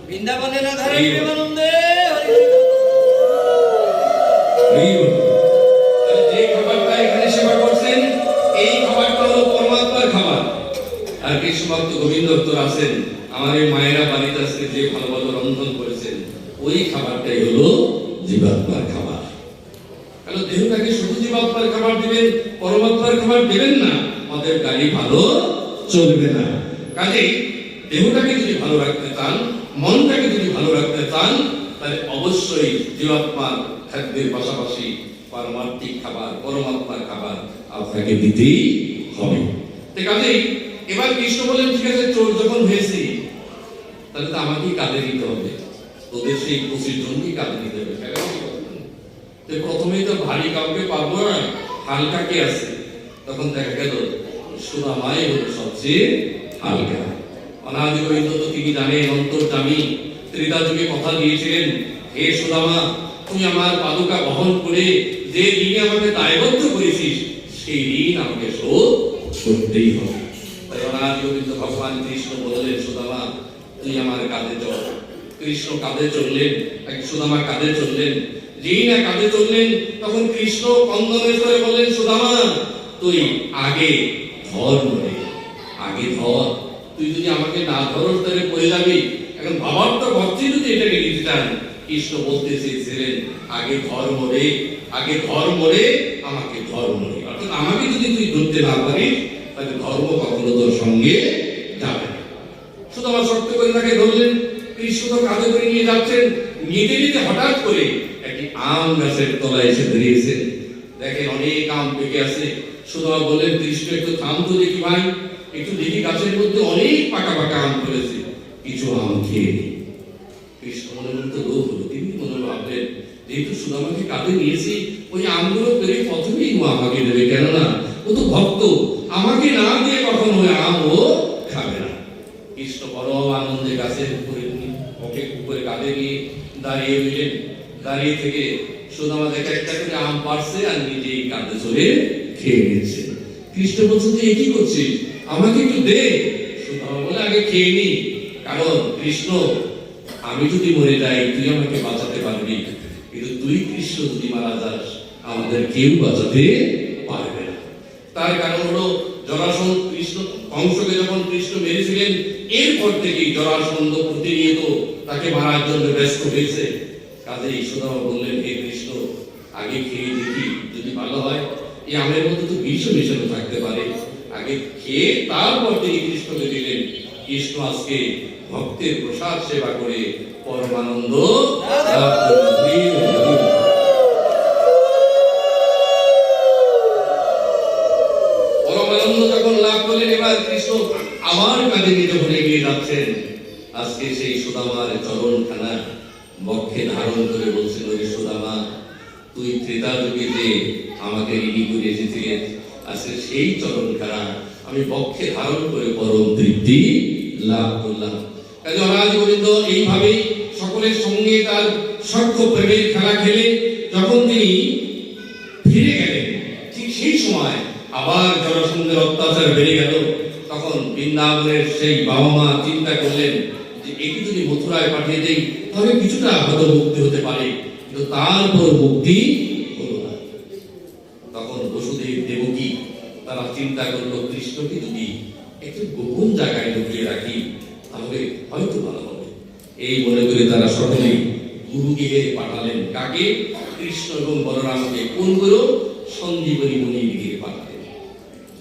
বৃন্দাবনের ধারে প্রেমানন্দে যে খাবারটা এখানে সেবা করছেন, এই খাবারটা হলো পরমাত্মার খাবার। আর কৃষ্ণ ভক্ত, গোবিন্দ ভক্ত আছেন, আমার এই মায়েরা বাড়িতে আজকে যে ভালো ভালো রন্ধন করেছেন, ওই খাবারটাই হলো জীবাত্মার খাবার। কারণ দেহটাকে শুধু জীবাত্মার খাবার দিবেন, পরমাত্মার খাবার দিবেন না, আমাদের গাড়ি ভালো চলবে না। কাজেই দেহটাকে যদি ভালো রাখতে চান, মনটাকে যদি ভালো রাখতে চান, তাহলে অবশ্যই জীবাত্মার খাদ্যের পাশাপাশি পারমার্থিক খাবার, পরমাত্মার খাবার আপনাকে দিতেই হবে। কাজেই এবার কৃষ্ণ বলেন, ঠিক আছে, চোর যখন হয়েছি, তাহলে তো আমাকেই কাঁধে নিতে হবে, তোদের সেই 25 জনকে কাঁধে নিতে হবে। প্রথমেই তো ভারী কাউকে পাবো না, হালকা কে আছে? তখন দেখা গেল সুদামাই হলো সবচেয়ে হালকা। অনাদি গোবিন্দ তো তিনি জানেন, অন্তর্যামী, ত্রেতা যুগে কথা দিয়েছিলেন, হে সুদামা, তুই আমার পাদুকা বহন করে যে ঋণে আমাকে দায়বদ্ধ করেছিস, সেই ঋণ আমাকে শোধ করতেই হবে। তাই অনাদি গোবিন্দ ভগবান কৃষ্ণ বললেন, সুদামা তুই আমার কাঁধে চল। কৃষ্ণ কাঁধে চললেন, সুদামা কাঁধে চললেন। যেই না কাঁধে চললেন, তখন কৃষ্ণ কন্দনেশ্বরে বললেন, সুদামা তুই আগে ধর, মনে আগে ধর, তুই যদি আমাকে না ধরস তাহলে পড়ে যাবি। এখন বাবার তো ভক্তি যদি এটাকে নিতে চান, কৃষ্ণ বলতে চেয়েছিলেন, আগে ধর মরে, আগে ধর মরে, আমাকে ধর মরে। অর্থাৎ আমাকে যদি তুই ধরতে না পারিস, তাহলে ধর্ম কখনো তোর সঙ্গে যাবে না। তাকে ধরলেন। কৃষ্ণ তো কাঁধে করে নিয়ে যাচ্ছেন, নিতে নিতে হঠাৎ করে একটি আম গাছের তলায় এসে দাঁড়িয়েছেন। দেখেন অনেক আম পেকে আছে। সুদামা বললেন, কৃষ্ণ একটু থাম তো দেখি ভাই, একটু দেখি গাছের মধ্যে অনেক পাকা পাকা আম ফলেছে, কিছু আম খেয়ে নিই। কৃষ্ণ মনে মনে লোভ হলো। তিনি মনে ভাবলেন, যেহেতু সুদামাকে কাঁধে নিয়েছি, ওই আমগুলো পেরে প্রথমেই ও আমাকে দেবে, কেননা ও তো ভক্ত, আমাকে না দিয়ে কখনো ওই আম ও খাবে না। কৃষ্ণ বড় আনন্দে গাছের উপরে ওকে উপরে কাঁধে নিয়ে দাঁড়িয়ে রইলেন। দাঁড়িয়ে থেকে সুদামা দেখা একটা করে আম পাড়ছে আর নিজেই কাঁধে চলে খেয়ে নিচ্ছে। কৃষ্ণ বলছে, তুই কি করছিস, আমাকে একটু দে। সুদামা বলে, আগে খেয়ে নি, কারণ কৃষ্ণ আমি যদি মরে যাই তুই আমাকে বাঁচাতে পারবি, কিন্তু তুই কৃষ্ণ যদি মারা যাস আমাদের কেউ বাঁচাতে পারবে না। তার কারণ হলো জরাসন্ধ কৃষ্ণ কংসকে যখন কৃষ্ণ মেরেছিলেন, এরপর থেকেই জরাসন্ধ প্রতিনিয়ত তাকে মারার জন্য ব্যস্ত হয়েছে। কাজেই সুদামা বললেন, হে কৃষ্ণ, আগে খেয়ে দেখি, যদি ভালো হয়, এই আমের মধ্যে তো বিষ মেশানো থাকতে পারে, আগে খেয়ে তারপর তিনি কৃষ্ণকে দিলেন। কৃষ্ণ আজকে ভক্তের প্রসাদ সেবা করে পরমানন্দ লাভ করলেন। পরমানন্দ যখন লাভ করলেন, এবার কৃষ্ণ আমার কাঁধে নিয়ে যখন এগিয়ে যাচ্ছেন, আজকে সেই সুদামার চরণখানা বক্ষে ধারণ করে বলছেন, ওরে সুদামা, তুই ত্রেতা যুগে যে আমাকে ঋণী করে এসেছিলেন, আজকে সেই চরণখানা আমি বক্ষে ধারণ করে পরম তৃপ্তি লাভ করলাম। কাজে অনাজ গোবিন্দ এইভাবেই সকলের সঙ্গে তার সখ্য প্রেমের খেলা খেলে যখন তিনি ফিরে গেলেন, ঠিক সেই সময় আবার জরাসন্ধের অত্যাচার বেড়ে গেল। তখন বৃন্দাবনের সেই বাবা মা চিন্তা করলেন যে এটি যদি মথুরায় পাঠিয়ে দেই তাহলে কিছুটা হয়তো মুক্তি হতে পারে, কিন্তু তারপর মুক্তি হলো না। তখন বসুদেব দেবকী তারা চিন্তা করলো, কৃষ্ণকে যদি একটু গোপন জায়গায় ঢুকিয়ে রাখি তাহলে হয়তো ভালো হবে। এই মনে করে তারা সকলেই গুরুগৃহে পাঠালেন। কাকে? কৃষ্ণ এবং বলরামকে। কোন গুরু? সঞ্জীবনী মুনির গৃহে পাঠালেন।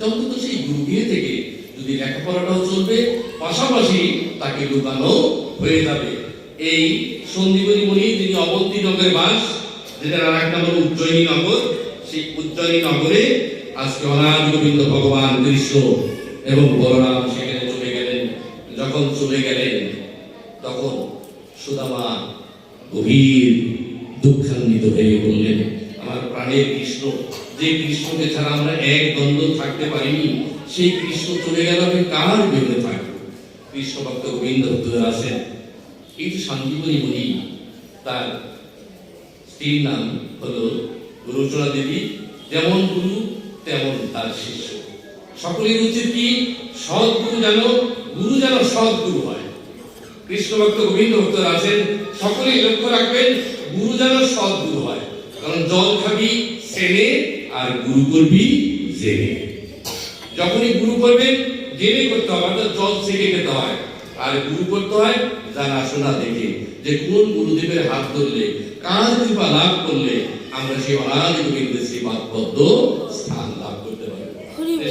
অন্তত সেই গুরুগৃহে থেকে যদি লেখাপড়াটাও চলবে, পাশাপাশি তাকে লুকানো হয়ে যাবে। এই সঞ্জীবনী মুনি, তিনি অবন্তী নগরে বাস, যেটা আর এক নাম হলো উজ্জয়িনী নগর। সেই উজ্জয়িনী নগরে আজকে অনাথ গোবিন্দ ভগবান কৃষ্ণ এবং বলরাম সেখানে চলে গেলেন। যখন চলে গেলেন তখন সুদামা গভীর দুঃখান্বিত হয়ে বললেন, আমার প্রাণের কৃষ্ণ, যে কৃষ্ণকে ছাড়া আমরা এক দ্বন্দ্ব থাকতে পারিনি, সেই কৃষ্ণ চলে গেল, আমি কার বিরুদ্ধে থাকবো? কৃষ্ণ ভক্ত গোবিন্দ ভক্তরা আছেন। এই যে সঞ্জীবনী মুনি, তার স্ত্রীর নাম হলো গুরুচরা দেবী। যেমন গুরু তেমন তার শিষ্য। সকলের উচিত কি? সৎগুরু যেন, গুরু যেন সৎগুরু হয়। কৃষ্ণ ভক্ত গোবিন্দ ভক্তরা আছেন, সকলেই লক্ষ্য রাখবেন গুরু যেন সৎগুরু হয়। কারণ জল খাবি সেনে আর গুরু করবি জেনে। যখনই গুরু করবেন জেনে করতে হবে, অর্থাৎ জল ছেঁকে খেতে হয়। আর গুরু করতে হয় জানা শোনা দেখে, যে কোন গুরুদেবের হাত ধরলে, কার কৃপা লাভ করলে আমরা সেই অনাদি গোবিন্দের শ্রীপাদ পদ্ম স্থান লাভ করতে পারি।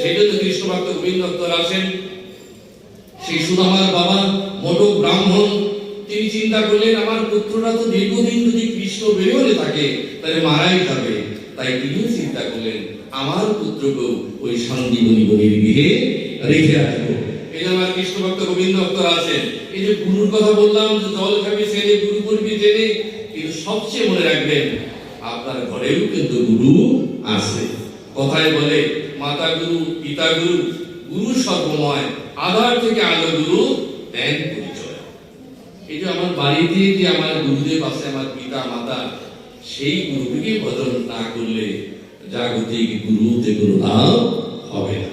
সেই জন্য কৃষ্ণ ভক্ত গোবিন্দ ভক্তরা আছেন। সেই সুদামার বাবা মোটক ব্রাহ্মণ, তিনি চিন্তা করলেন, আমার পুত্ররা তো দীর্ঘদিন যদি কৃষ্ণ বেরোলে থাকে তাহলে মারাই যাবে। তাই তিনিও চিন্তা করলেন, আমার পুত্রকেও ওই সঞ্জীবনী মুনির গৃহে রেখে আসবো। এই জন্য কৃষ্ণ ভক্ত গোবিন্দ ভক্তরা আছেন। এই যে গুরুর কথা বললাম, যে জল খাবি সেনে, গুরু করবি জেনে, কিন্তু সবচেয়ে মনে রাখবেন আপনার ঘরেও কিন্তু গুরু আছে। কথায় বলে, মাতা গুরু, পিতা গুরু, গুরু সর্বময়, আধার থেকে আলো গুরু দেন পরিচয়। এই যে আমার বাড়িতে যে আমার গুরুদেব আছে, আমার পিতা মাতা, সেই গুরুকে ভজন না করলে জাগতিক গুরুতে গুরু লাভ হবে না।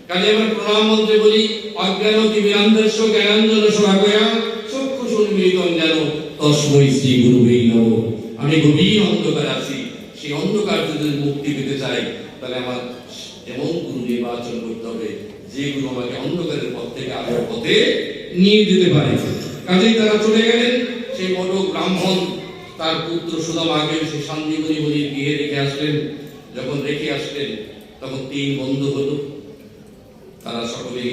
কাজে আমার প্রণাম মন্ত্রে বলি, অজ্ঞান তিমিরান্ধস্য জ্ঞানাঞ্জন শলাকয়া চক্ষু সন্মিলিতং যেন তস্मै শ্রী গুরুবে নমঃ। আমি গভীর অন্ধকার আছি, সেই অন্ধকার যদি মুক্তি পেতে চাই তাহলে আমার এমন গুরু নির্বাচন করতে হবে যে গুরু আমাকে অন্ধকারের পথ থেকে আলোর পথে নিয়ে যেতে পারে। কাজেই তারা চলে গেলেন। সেই বড় ব্রাহ্মণ তার পুত্র সুদামাকে সেই সঞ্জীবনী মুনির গৃহে রেখে আসলেন। যখন রেখে আসলেন তখন 3 বন্ধু হলো। তারা সকলেই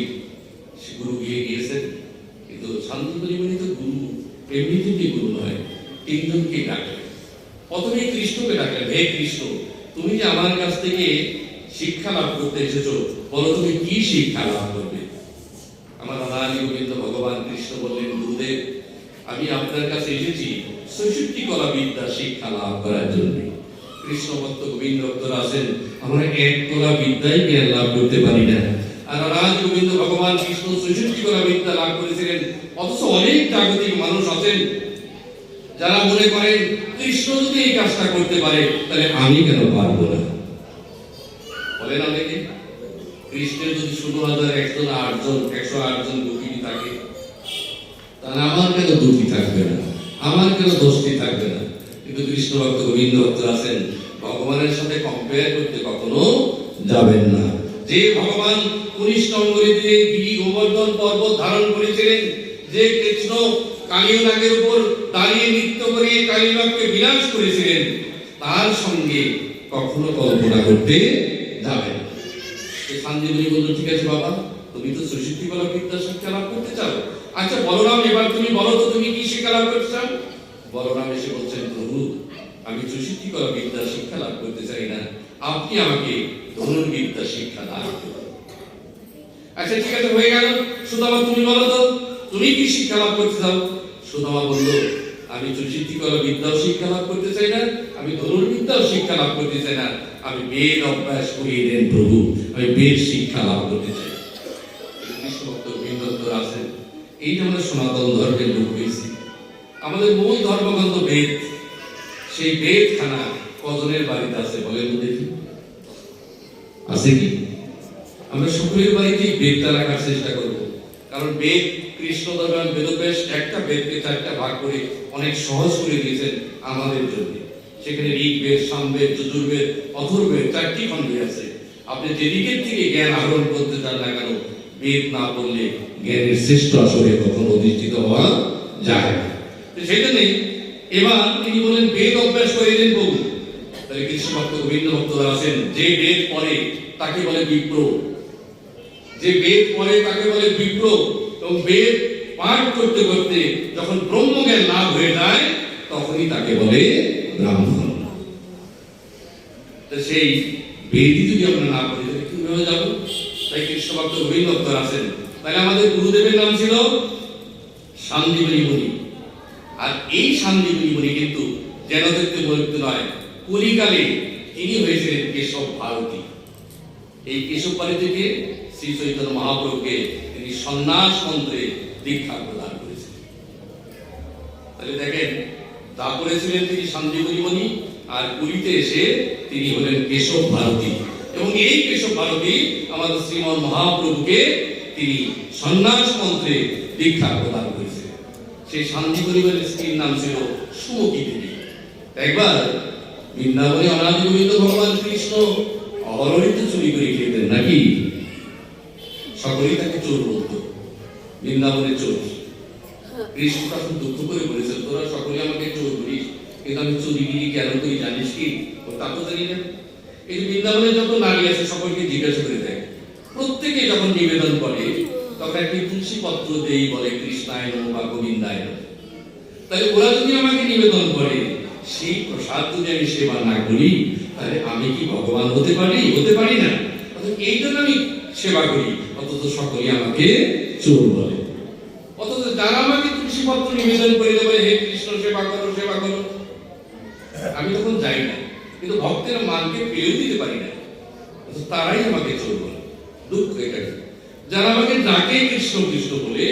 গুরু গৃহে গিয়েছেন। কিন্তু শান্তিপুরী তো গুরু এমনি থেকে গুরু নয়, তিনজনকে ডাকলেন। প্রথমে কৃষ্ণকে ডাকলেন, হে কৃষ্ণ, তুমি যে আমার কাছ থেকে শিক্ষা লাভ করতে এসেছো, বলো তুমি কি শিক্ষা লাভ করবে? আমার রানী গোবিন্দ ভগবান কৃষ্ণ বললেন, গুরুদেব, আমি আপনার কাছে এসেছি ৬৬ কলা বিদ্যা শিক্ষা লাভ করার জন্য। কৃষ্ণ ভক্ত গোবিন্দ ভক্তরা আছেন, আমরা এক কলা বিদ্যাই জ্ঞান লাভ করতে পারি না। আর রাজ গোবিন্দ ভগবান কৃষ্ণ ৬৬ কলা বিদ্যা লাভ করেছিলেন। অথচ অনেক জাগতিক মানুষ আছেন যারা মনে করেন কৃষ্ণ যদি এই কাজটা করতে পারে তাহলে আমি কেন পারবো না? বলেন অনেকে, কৃষ্ণের যদি ১৬,০০০ জন গোপী থাকে, তাহলে আমার কেন দুটি থাকবে না, আমার কেন ১০টি থাকবে না? কিন্তু কৃষ্ণ ভক্ত গোবিন্দ ভক্ত আছেন, ভগবানের সাথে কম্পেয়ার করতে কখনো যাবেন না। যে ভগবান ১৯ নম্বরে গিরি গোবর্ধন পর্বত ধারণ করেছিলেন, যে কৃষ্ণ কালীনাগের উপর দাঁড়িয়ে নৃত্য করে কালীনাগকে বিনাশ করেছিলেন, তার সঙ্গে কখনো কল্পনা করতে যাবেন। সঞ্জীবনী বলল, ঠিক আছে বাবা, তুমি তো ৬৬ কলা বিদ্যা শিক্ষা লাভ করতে চাও, আচ্ছা বলরাম, এবার তুমি বলো তো তুমি কি শিক্ষা লাভ করতে চাও? বলরাম এসে বলছেন, প্রভু, আমি ৬৬ কলা বিদ্যা শিক্ষা লাভ করতে চাই না, আপনি আমাকে ধনুর্বিদ্যা শিক্ষা দান করুন। আচ্ছা ঠিক আছে, হয়ে গেল। সুদামা, তুমি বলো তো তুমি কি শিক্ষা লাভ করতে চাও? সুদামা বলল, আমি ৬৬ কলা বিদ্যাও শিক্ষা লাভ করতে চাই না, আমি ধনুর্বিদ্যাও শিক্ষা লাভ করতে চাই না, আমি বেদ অভ্যাস করিয়ে দেন প্রভু, আমি বেদ শিক্ষা লাভ করতে চাই। কৃষ্ণ ভক্ত গোবিন্দ ভক্তরা আছেন, এই যে আমরা সনাতন ধর্মের লোক হয়েছি, আমাদের মূল ধর্মগ্রন্থ বেদ, সেই বেদ খানা কজনের বাড়িতে আছে বলেন তো দেখি? আছে কি? আমরা সকলের বাড়িতেই বেদটা রাখার চেষ্টা করব, কারণ বেদ কৃষ্ণ ভগবান বেদব্যাস একটা বেদকে ৪টা ভাগ করে অনেক সহজ করে দিয়েছেন আমাদের জন্য। সেখানে ঋগ্বেদ, সামবেদ, যজুর্বেদ, অথর্ববেদ 4টি খণ্ড আছে। আপনি যেদিকের থেকে জ্ঞান আহরণ করতে চান না কেন, বেদ না পড়লে জ্ঞানের শ্রেষ্ঠ আসরে কখনো অধিষ্ঠিত হওয়া যায় না। সেই জন্য এবার তিনি বলেন, বেদ অভ্যাস করে দেন প্রভু। তাহলে কৃষ্ণ ভক্ত গোবিন্দ ভক্তরা আছেন, যে বেদ পড়ে তাকে বলে বিপ্র, যে বেদ পড়ে তাকে বলে বিপ্র, এবং বেদ পাঠ করতে করতে যখন ব্রহ্মজ্ঞান লাভ হয়ে যায় তখনই তাকে বলে ব্রাহ্মণ। সেই বেদই যদি আমরা না পড়ি তাহলে কিভাবে যাব? তাই কৃষ্ণ ভক্ত গোবিন্দ ভক্তরা আছেন। তাহলে আমাদের গুরুদেবের নাম ছিল শান্তিমণি মুনি। আর এই শান্তিমণি মুনি কিন্তু যেন দেখতে বলতে নয়, কলিকালে তিনি হয়েছিলেন কেশব ভারতী। এই কেশব ভারতীকে শ্রী চৈতন্য মহাপ্রভুকে তিনি সন্ন্যাস মন্ত্রে দীক্ষা প্রদান করেছিলেন। তাহলে দেখেন, তা করেছিলেন তিনি শান্তিমণি মুনি, আর পুরীতে এসে তিনি হলেন কেশব ভারতী। এবং এই কেশব ভারতী আমাদের শ্রীমন মহাপ্রভুকে তিনি সন্ন্যাস মন্ত্রে দীক্ষা প্রদান করেছিলেন। সেই শান্তিমণি স্ত্রীর নাম ছিল সুমতি দেবী। একবার বৃন্দাবনে অনাদি গোবিন্দ ভগবান কৃষ্ণ অহরহিত চুরি করে খেতেন নাকি? সকলেই তাকে চোর বলত, বৃন্দাবনের চোর। কৃষ্ণ তখন দুঃখ করে বলেছেন, তোরা সকলে আমাকে চোর বলিস, কিন্তু আমি চুরিগিরি কেন করি জানিস কি? তা তো জানি না। এই বৃন্দাবনে যত নারী আছে সকলকে জিজ্ঞাসা করে দেয়, প্রত্যেকে যখন নিবেদন করে তখন একটি তুলসী পত্র দেই, বলে কৃষ্ণায় নমঃ বা গোবিন্দায় নমঃ। তাহলে ওরা যদি আমাকে নিবেদন করে, সেই প্রসাদ যদি আমি সেবা না করি, তাহলে আমি কি ভগবান হতে পারি? হতে পারি না। এই জন্য আমি সেবা করি, অথচ সকলে আমাকে চোর বলে। অথচ যারা আমাকে তুলসী পত্র নিবেদন করে দেবে, হে কৃষ্ণ সেবা করো, সেবা করো, আমি তখন যাই না, কিন্তু ভক্তের মানকে পেয়েও দিতে পারি না, তারাই আমাকে চোর বলে। দুঃখ এটা। যারা আমাকে ডাকে কৃষ্ণ কৃষ্ণ বলে,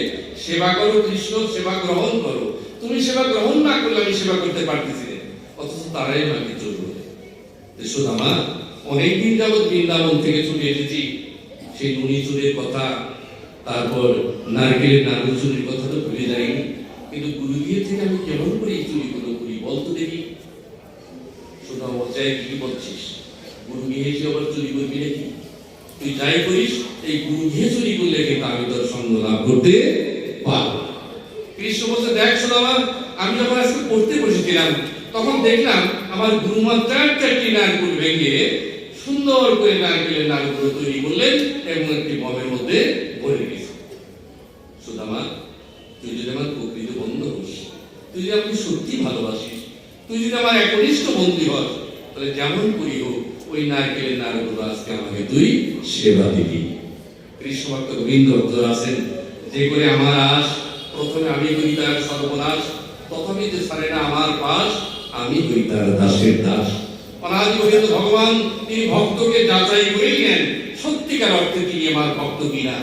সেবা করো কৃষ্ণ, সেবা গ্রহণ করো, তুমি সেবা গ্রহণ না করলে আমি সেবা করতে পারতেছি না, অথচ তারাই আমাকে চোর বলে। যশোদামা, অনেকদিন যাবৎ বৃন্দাবন থেকে ছুটে এসেছি, সেই নুনি চুরের কথা, তারপর নারকেলের নাড়ু চুরির কথা তো ভুলে যাইনি, কিন্তু গুরুগৃহ থেকে আমি কেমন করে এই চুরিগুলো করি বলতো দেখি। সুদামা বলছে, কি বলছিস? গুরুগৃহে এসে আবার চুরি করবি নাকি? তুই যাই করিস, এই গুরুগৃহে চুরি করলে কিন্তু আমি তোর সঙ্গ লাভ করতে পারবো। কৃষ্ণ বলছে, দেখ সুদামা, আমি যখন আজকে পড়তে বসেছিলাম তখন দেখলাম আমার গুরুমা 4টি নারকেল ভেঙে সুন্দর করে নারকেলের নাড়ুগুলো তৈরি করলেন এবং একটি বমের মধ্যে ভরে গেছে। সুদামা, তুই যদি আমার প্রকৃত বন্ধু হোস, তুই যদি আমাকে সত্যি ভালোবাসিস, তুই যদি আমার একনিষ্ঠ বন্ধু হস, তাহলে যেমন করি হোক ওই নারকেলের নাড়ুগুলো আজকে আমাকে তুই সেবা দিবি। কৃষ্ণ ভক্ত গোবিন্দ ভক্ত আছেন, যে করে আমার আশ, প্রথমে আমি করি তার সর্বনাশ, প্রথমে যে ছাড়ে না আমার পাশ, আমি করি তার দাসের দাস। অনাদি পর্যন্ত ভগবান তিনি ভক্তকে যাচাই করেই নেন সত্যিকার অর্থে তিনি আমার ভক্ত কিনা।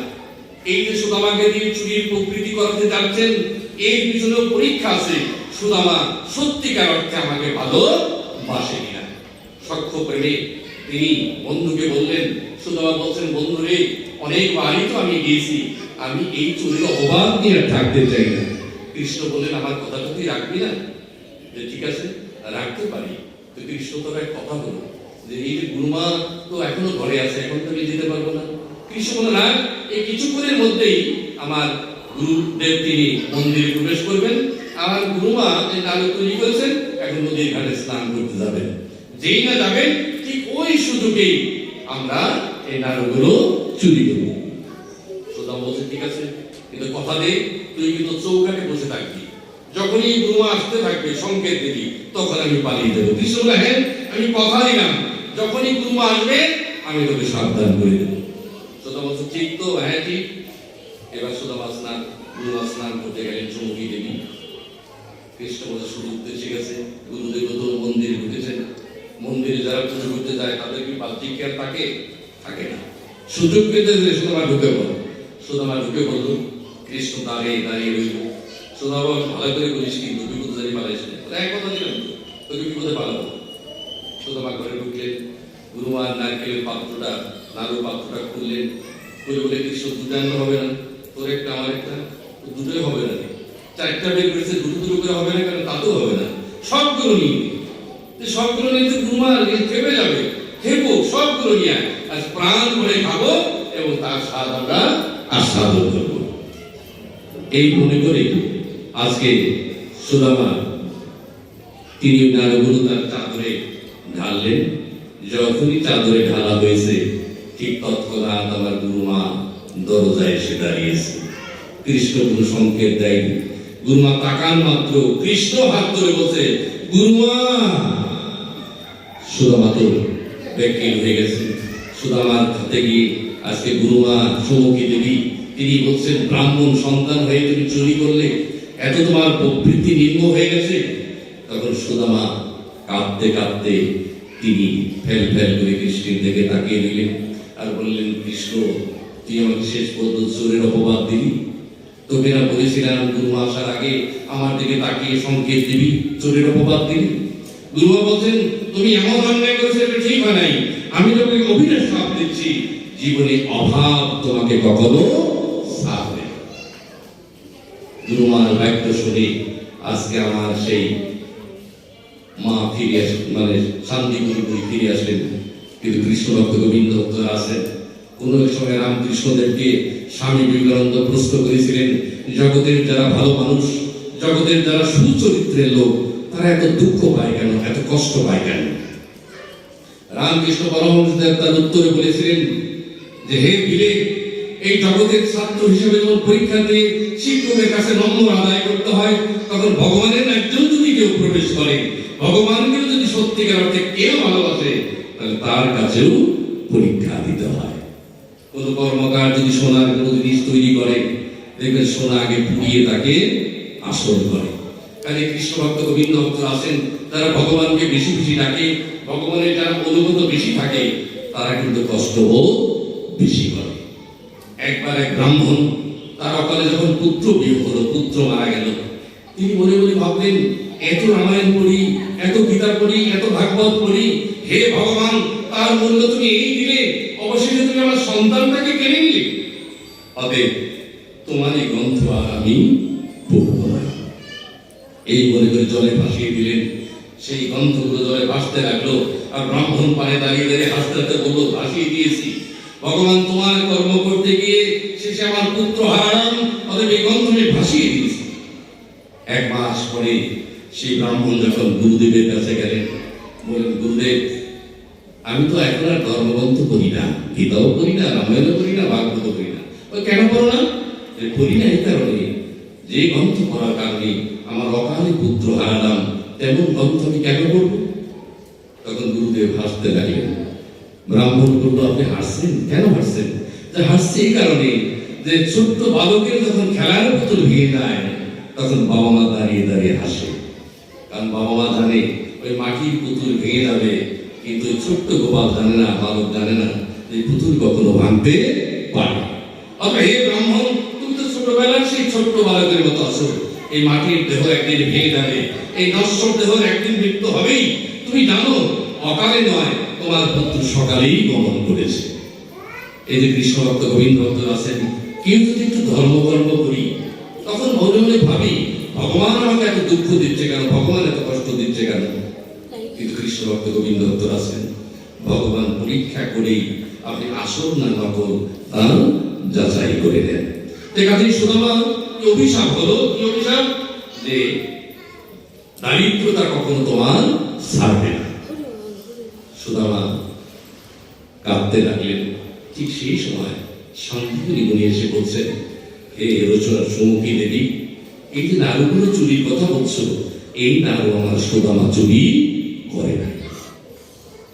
এই যে সুদামাকে দিয়ে চুরির প্রকৃতি করতে যাচ্ছেন, এর পিছনে পরীক্ষা আছে সুদামা সত্যিকার অর্থে আমাকে ভালোবাসে কিনা। সখ্য প্রেমে তিনি বন্ধুকে বললেন, সুদামা বলছেন, বন্ধু রে, অনেকবারই তো আমি গিয়েছি, আমি এই চুরির অভাব নিয়ে আর থাকতে চাই না। কৃষ্ণ বললেন, আমার কথাটা তুই রাখবি না? যে ঠিক আছে, রাখতে পারি। তো কৃষ্ণ তো এক কথা বলো যে এই যে গুরুমা তো এখনো ঘরে আছে, এখন তো আমি যেতে পারবো না। কৃষ্ণ বলে, না, এই কিছুক্ষণের মধ্যেই আমার গুরুদেব তিনি মন্দিরে প্রবেশ করবেন, আমার গুরুমা যে নাড়ু তৈরি করেছেন, এখন নদীর ঘাটে স্নান করতে যাবেন। যেই না যাবেন, ঠিক ওই সুযোগেই আমরা এই নাড়ুগুলো চুরি করব। সুদাম বলছে, ঠিক আছে, কিন্তু কথা দে, তুই কিন্তু চৌকাঠে বসে থাকবি, যখনই গুরুমা আসতে থাকবে সংকেত দিবি, তখন আমি পালিয়ে দেবো। কৃষ্ণ বলে, হ্যাঁ, আমি কথা দিলাম, যখনই গুরুমা আসবে আমি তোকে সাবধান করে দেবো। সুদাম বলছে, ঠিক তো, হ্যাঁ ঠিক। এবার সুদামা স্নান, গুরুমা স্নান করতে গেলেন চৌকি দেবী। কৃষ্ণ বলে, সুযোগ এসে গেছে, গুরুদেব তো মন্দিরে ঢুকেছেন, মন্দিরে যারা পুজো করতে যায় তাদের কি বাহ্যিক জ্ঞান থাকে না। সুযোগ পেতে সুদামা ঢুকে পড়ল। সুদামা ঢুকে পড়ল, কৃষ্ণ দাঁড়িয়ে দাঁড়িয়ে রইল। সুদামা, ভালো করে বলিস কিন্তু বিপদে জানি পালাইস না। এক কথা দিলাম তো, তোকে বিপদে পালাবো। সুদামা ঘরে ঢুকলেন, গুরুমার নারকেলের পাত্রটা, নাড়ুর পাত্রটা খুললেন, খুলে বলে, কৃষ্ণ দুটো আনতে হবে না, তোর একটা আমার একটা, দুটোই হবে না। চারটা বের করেছে, দুটো দুটো করে হবে না কেন? তাতেও হবে না, সবগুলো নিয়ে। সবগুলো নিয়ে গুরুমা খেপে যাবে, খেপো, সবগুলো নিয়ে আজ প্রাণ করে খাবো এবং তার স্বাদ আমরা আস্বাদন করবো। এই মনে করে আজকে সুদামা তিনি নাড়ুগুলো তার চাদরে ঢাললেন। যখনই চাদরে ঢালা হয়েছে, ঠিক তৎক্ষণাৎ আমার গুরুমা দরজায় এসে দাঁড়িয়েছে। কৃষ্ণ কোনো সংকেত দেয়নি, গুরুমা তাকান মাত্র কৃষ্ণ হাত ধরে বলছে, গুরুমা। সুদামা তো ব্যাকুল হয়ে গেছে। সুদামার হাতে গিয়ে আজকে গুরুমা সমুখী দেবী, তিনি বলছেন, ব্রাহ্মণ সন্তান হয়ে তুমি চুরি করলে, এত তোমার প্রবৃত্তি নিম্ন হয়ে গেছে। তখন সুদামা কাঁদতে কাঁদতে তিনি ফেল ফেল করে কৃষ্ণের দিকে তাকিয়ে নিলেন আর বললেন, কৃষ্ণ, তুই আমাকে শেষ পর্যন্ত চোরের অপবাদ দিলি। তোকে না বলেছিলাম গুরুমা আসার আগে আমার দিকে তাকিয়ে সংকেত দিবি, চোরের অপবাদ দিলি। গুরুমা বলছেন, তুমি এমন অন্যায় করেছো, এটা ঠিক হয় নাই। আমি তোমাকে অভিনয় সাপ দিচ্ছি, জীবনে অভাব তোমাকে কখনো ছাড়বে না। গুরুমার বাক্য শুনে আজকে আমার সেই মা ফিরে আসেন, মানে শান্তিপুরি ফিরে আসেন। কিন্তু কৃষ্ণ ভক্ত গোবিন্দ ভক্ত আছেন। কোন এক সময় রামকৃষ্ণদেবকে স্বামী বিবেকানন্দ প্রশ্ন করেছিলেন, জগতের যারা ভালো মানুষ, জগতের যারা সুচরিত্রের লোক, তারা এত দুঃখ পায় কেন, এত কষ্ট পায় কেন? রামকৃষ্ণ পরমহংসদেব তার উত্তরে বলেছিলেন যে, হে বিবেক, এই জগতের ছাত্র হিসেবে যখন পরীক্ষা দিয়ে শিক্ষকের কাছে নম্বর আদায় করতে হয়, তখন ভগবানের একজন যদি কেউ প্রবেশ করে, ভগবানকেও যদি সত্যিকার অর্থে কেউ ভালোবাসে, তাহলে তার কাছেও পরীক্ষা দিতে হয়। কোন কর্মকার যদি সোনার কোন জিনিস তৈরি করে, দেখবেন সোনা আগে পুড়িয়ে তাকে আসল করে। কাজে কৃষ্ণ ভক্ত গোবিন্দ ভক্ত আছেন, তারা ভগবানকে বেশি বেশি ডাকে, ভগবানের যারা অনুগত বেশি থাকে, তারা কিন্তু কষ্টও বেশি করে। একবার এক ব্রাহ্মণ, তার অকালে যখন পুত্র বিয়োগ হলো, পুত্র মারা গেল, তিনি মনে মনে ভাবলেন, এত রামায়ণ পড়ি, এত গীতা পড়ি, এত ভাগবত পড়ি, হে ভগবান, তার মূল্য তুমি এই দিলে, অবশেষে তুমি আমার সন্তানটাকে কেড়ে নিলে। অতএব তোমার এই গ্রন্থ আর আমি পড়ব না। এই মনে করে জলে ভাসিয়ে দিলেন। সেই গ্রন্থগুলো জলে ভাসতে লাগলো, আর ব্রাহ্মণ পানে দাঁড়িয়ে দাঁড়িয়ে হাসতে হাসতে বললো, ভাসিয়ে দিয়েছি ভগবান, তোমার কর্ম করতে গিয়ে শেষে আমার পুত্র হারালাম, অতএব এই গ্রন্থ আমি ভাসিয়ে দিয়েছি। এক মাস পরে সেই ব্রাহ্মণ যখন গুরুদেবের কাছে গেলেন, বললেন, গুরুদেব, আমি তো এখন আর ধর্মগ্রন্থ করি না, গীতাও করি না, রামায়ণও করি না, ভাগবত করি না। কেন করো না? করি না এই কারণে যে গ্রন্থ পড়ার কারণে আমার অকালে পুত্র হারালাম, তেমন গ্রন্থ আমি কেন পড়ব? তখন গুরুদেব হাসতে লাগলেন। ব্রাহ্মণ বলল, আপনি হাসছেন কেন? হাসছেন? যে হাসছে এই কারণে যে ছোট্ট বালকের যখন খেলার পুতুল ভেঙে যায় তখন বাবা মা দাঁড়িয়ে দাঁড়িয়ে হাসে। কারণ বাবা মা জানে ওই মাটির পুতুল ভেঙে যাবে, কিন্তু ওই ছোট্ট গোপাল জানে না, বালক জানে না যে পুতুল কখনো ভাঙতে পারে। অথবা হে ব্রাহ্মণ, তুমি তো ছোটবেলার সেই ছোট্ট বালকের মতো আছো। এই মাটির দেহ একদিন ভেঙে যাবে, এই নশ্বর দেহ একদিন মৃত্যু হবেই। তুমি জানো অকালে নয়, তোমার পুত্র সকালেই গমন করেছে। এই যে কৃষ্ণ ভক্ত গোবিন্দ ভক্ত আছেন, কেউ যদি একটু ধর্মকর্ম করি তখন মনে মনে ভাবি ভগবান আমাকে এত দুঃখ দিচ্ছে কেন, ভগবান এত কষ্ট দিচ্ছে কেন? কিন্তু কৃষ্ণ ভক্ত গোবিন্দ ভক্ত আছেন, ভগবান পরীক্ষা করেই আপনি আসল না নকল তা যাচাই করে দেন। কাজে সুদামা অভিশাপ হলো, কি অভিশাপ? যে দারিদ্রতা কখনো তোমার ছাড়বে না। সুদামা কাঁদতে লাগলেন। ঠিক সেই সময় শান্তিপুরী মুনি এসে বলছেন, হে রচনার সম্মুখী দেবী, এই যে নাড়ুগুলো চুরির কথা বলছো, এই নাড়ু আমার সুদামা চুরি করে না।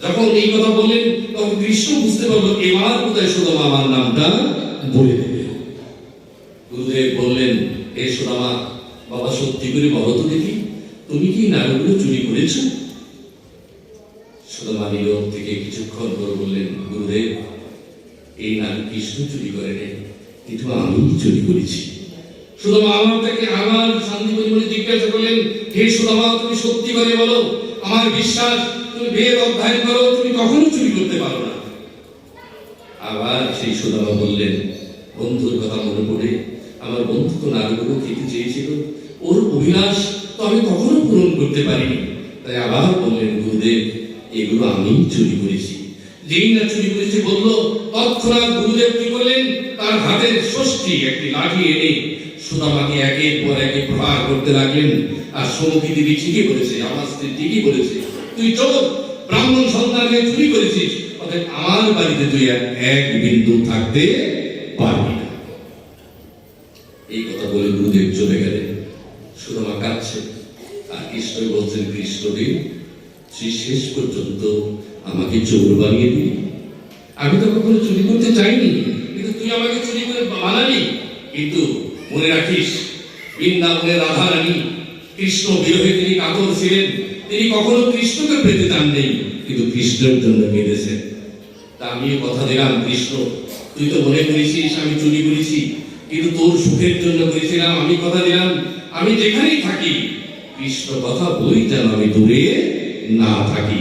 যখন এই কথা বললেন তখন কৃষ্ণ বুঝতে পারলো এবার কোথায় সুদামা আমার নামটা বলে দেবে। গুরুদেব বললেন, হে সুদামা, বাবা সত্যি করে বলো তো দেখি, তুমি কি নাড়ুগুলো চুরি করেছো? সুদামা নীরব থেকে কিছুক্ষণ পর বললেন, গুরুদেব, এই নাড়ু কৃষ্ণ চুরি করে নেই, কিন্তু আমি চুরি করেছি। সুদামা আমার থেকে আবার শান্তিপুরী মুনি জিজ্ঞাসা করলেন, হে সুদামা, তুমি সত্যি করে বলো, আমার বিশ্বাস তুমি বেদ অধ্যয়ন করো, তুমি কখনো চুরি করতে পারো না। আবার সেই সুদামা বললেন, বন্ধুর কথা মনে পড়ে, আমার বন্ধু তো নাড়ুগুলো খেতে চেয়েছিল, ওর অভিলাষ তো আমি কখনো পূরণ করতে পারিনি। তাই আবার বললেন, গুরুদেব, এগুলো আমি চুরি করেছি। যেই না চুরি করেছে বললো, তৎক্ষণাৎ গুরুদেব কি করলেন, তার হাতের ষষ্ঠী একটি লাঠি এনে সুদামাকে একের পর একে প্রহার করতে লাগলেন। আর সমুখী দেবী ঠিকই বলেছে, আমার স্ত্রী ঠিকই বলেছে, তুই চোর, ব্রাহ্মণ সন্তানকে চুরি করেছিস, অতএব আমার বাড়িতে তুই এক বিন্দু থাকতে পারবি না। এই কথা বলে গুরুদেব চলে গেলেন। সুদামা কাঁদছে, আর কৃষ্ণ বলছেন, কৃষ্ণদেব, তুই শেষ পর্যন্ত আমাকে চোর বানিয়ে দিলি। আমি তো কখনো চুরি করতে চাইনি, কিন্তু তুই আমাকে চুরি করে বানালি। কিন্তু মনে রাখিস, বৃন্দাবনের রাধা রানী কৃষ্ণ বিরহে তিনি কাতর ছিলেন, তিনি কখনো কৃষ্ণকে পেতে চান নেই, কিন্তু কৃষ্ণের জন্য কেঁদেছেন। তা আমি কথা দিলাম, কৃষ্ণ, তুই তো মনে করেছিস আমি চুরি করেছি, কিন্তু তোর সুখের জন্য করেছিলাম। আমি কথা দিলাম, আমি যেখানেই থাকি কৃষ্ণ কথা বলি যেন আমি দূরে না থাকি।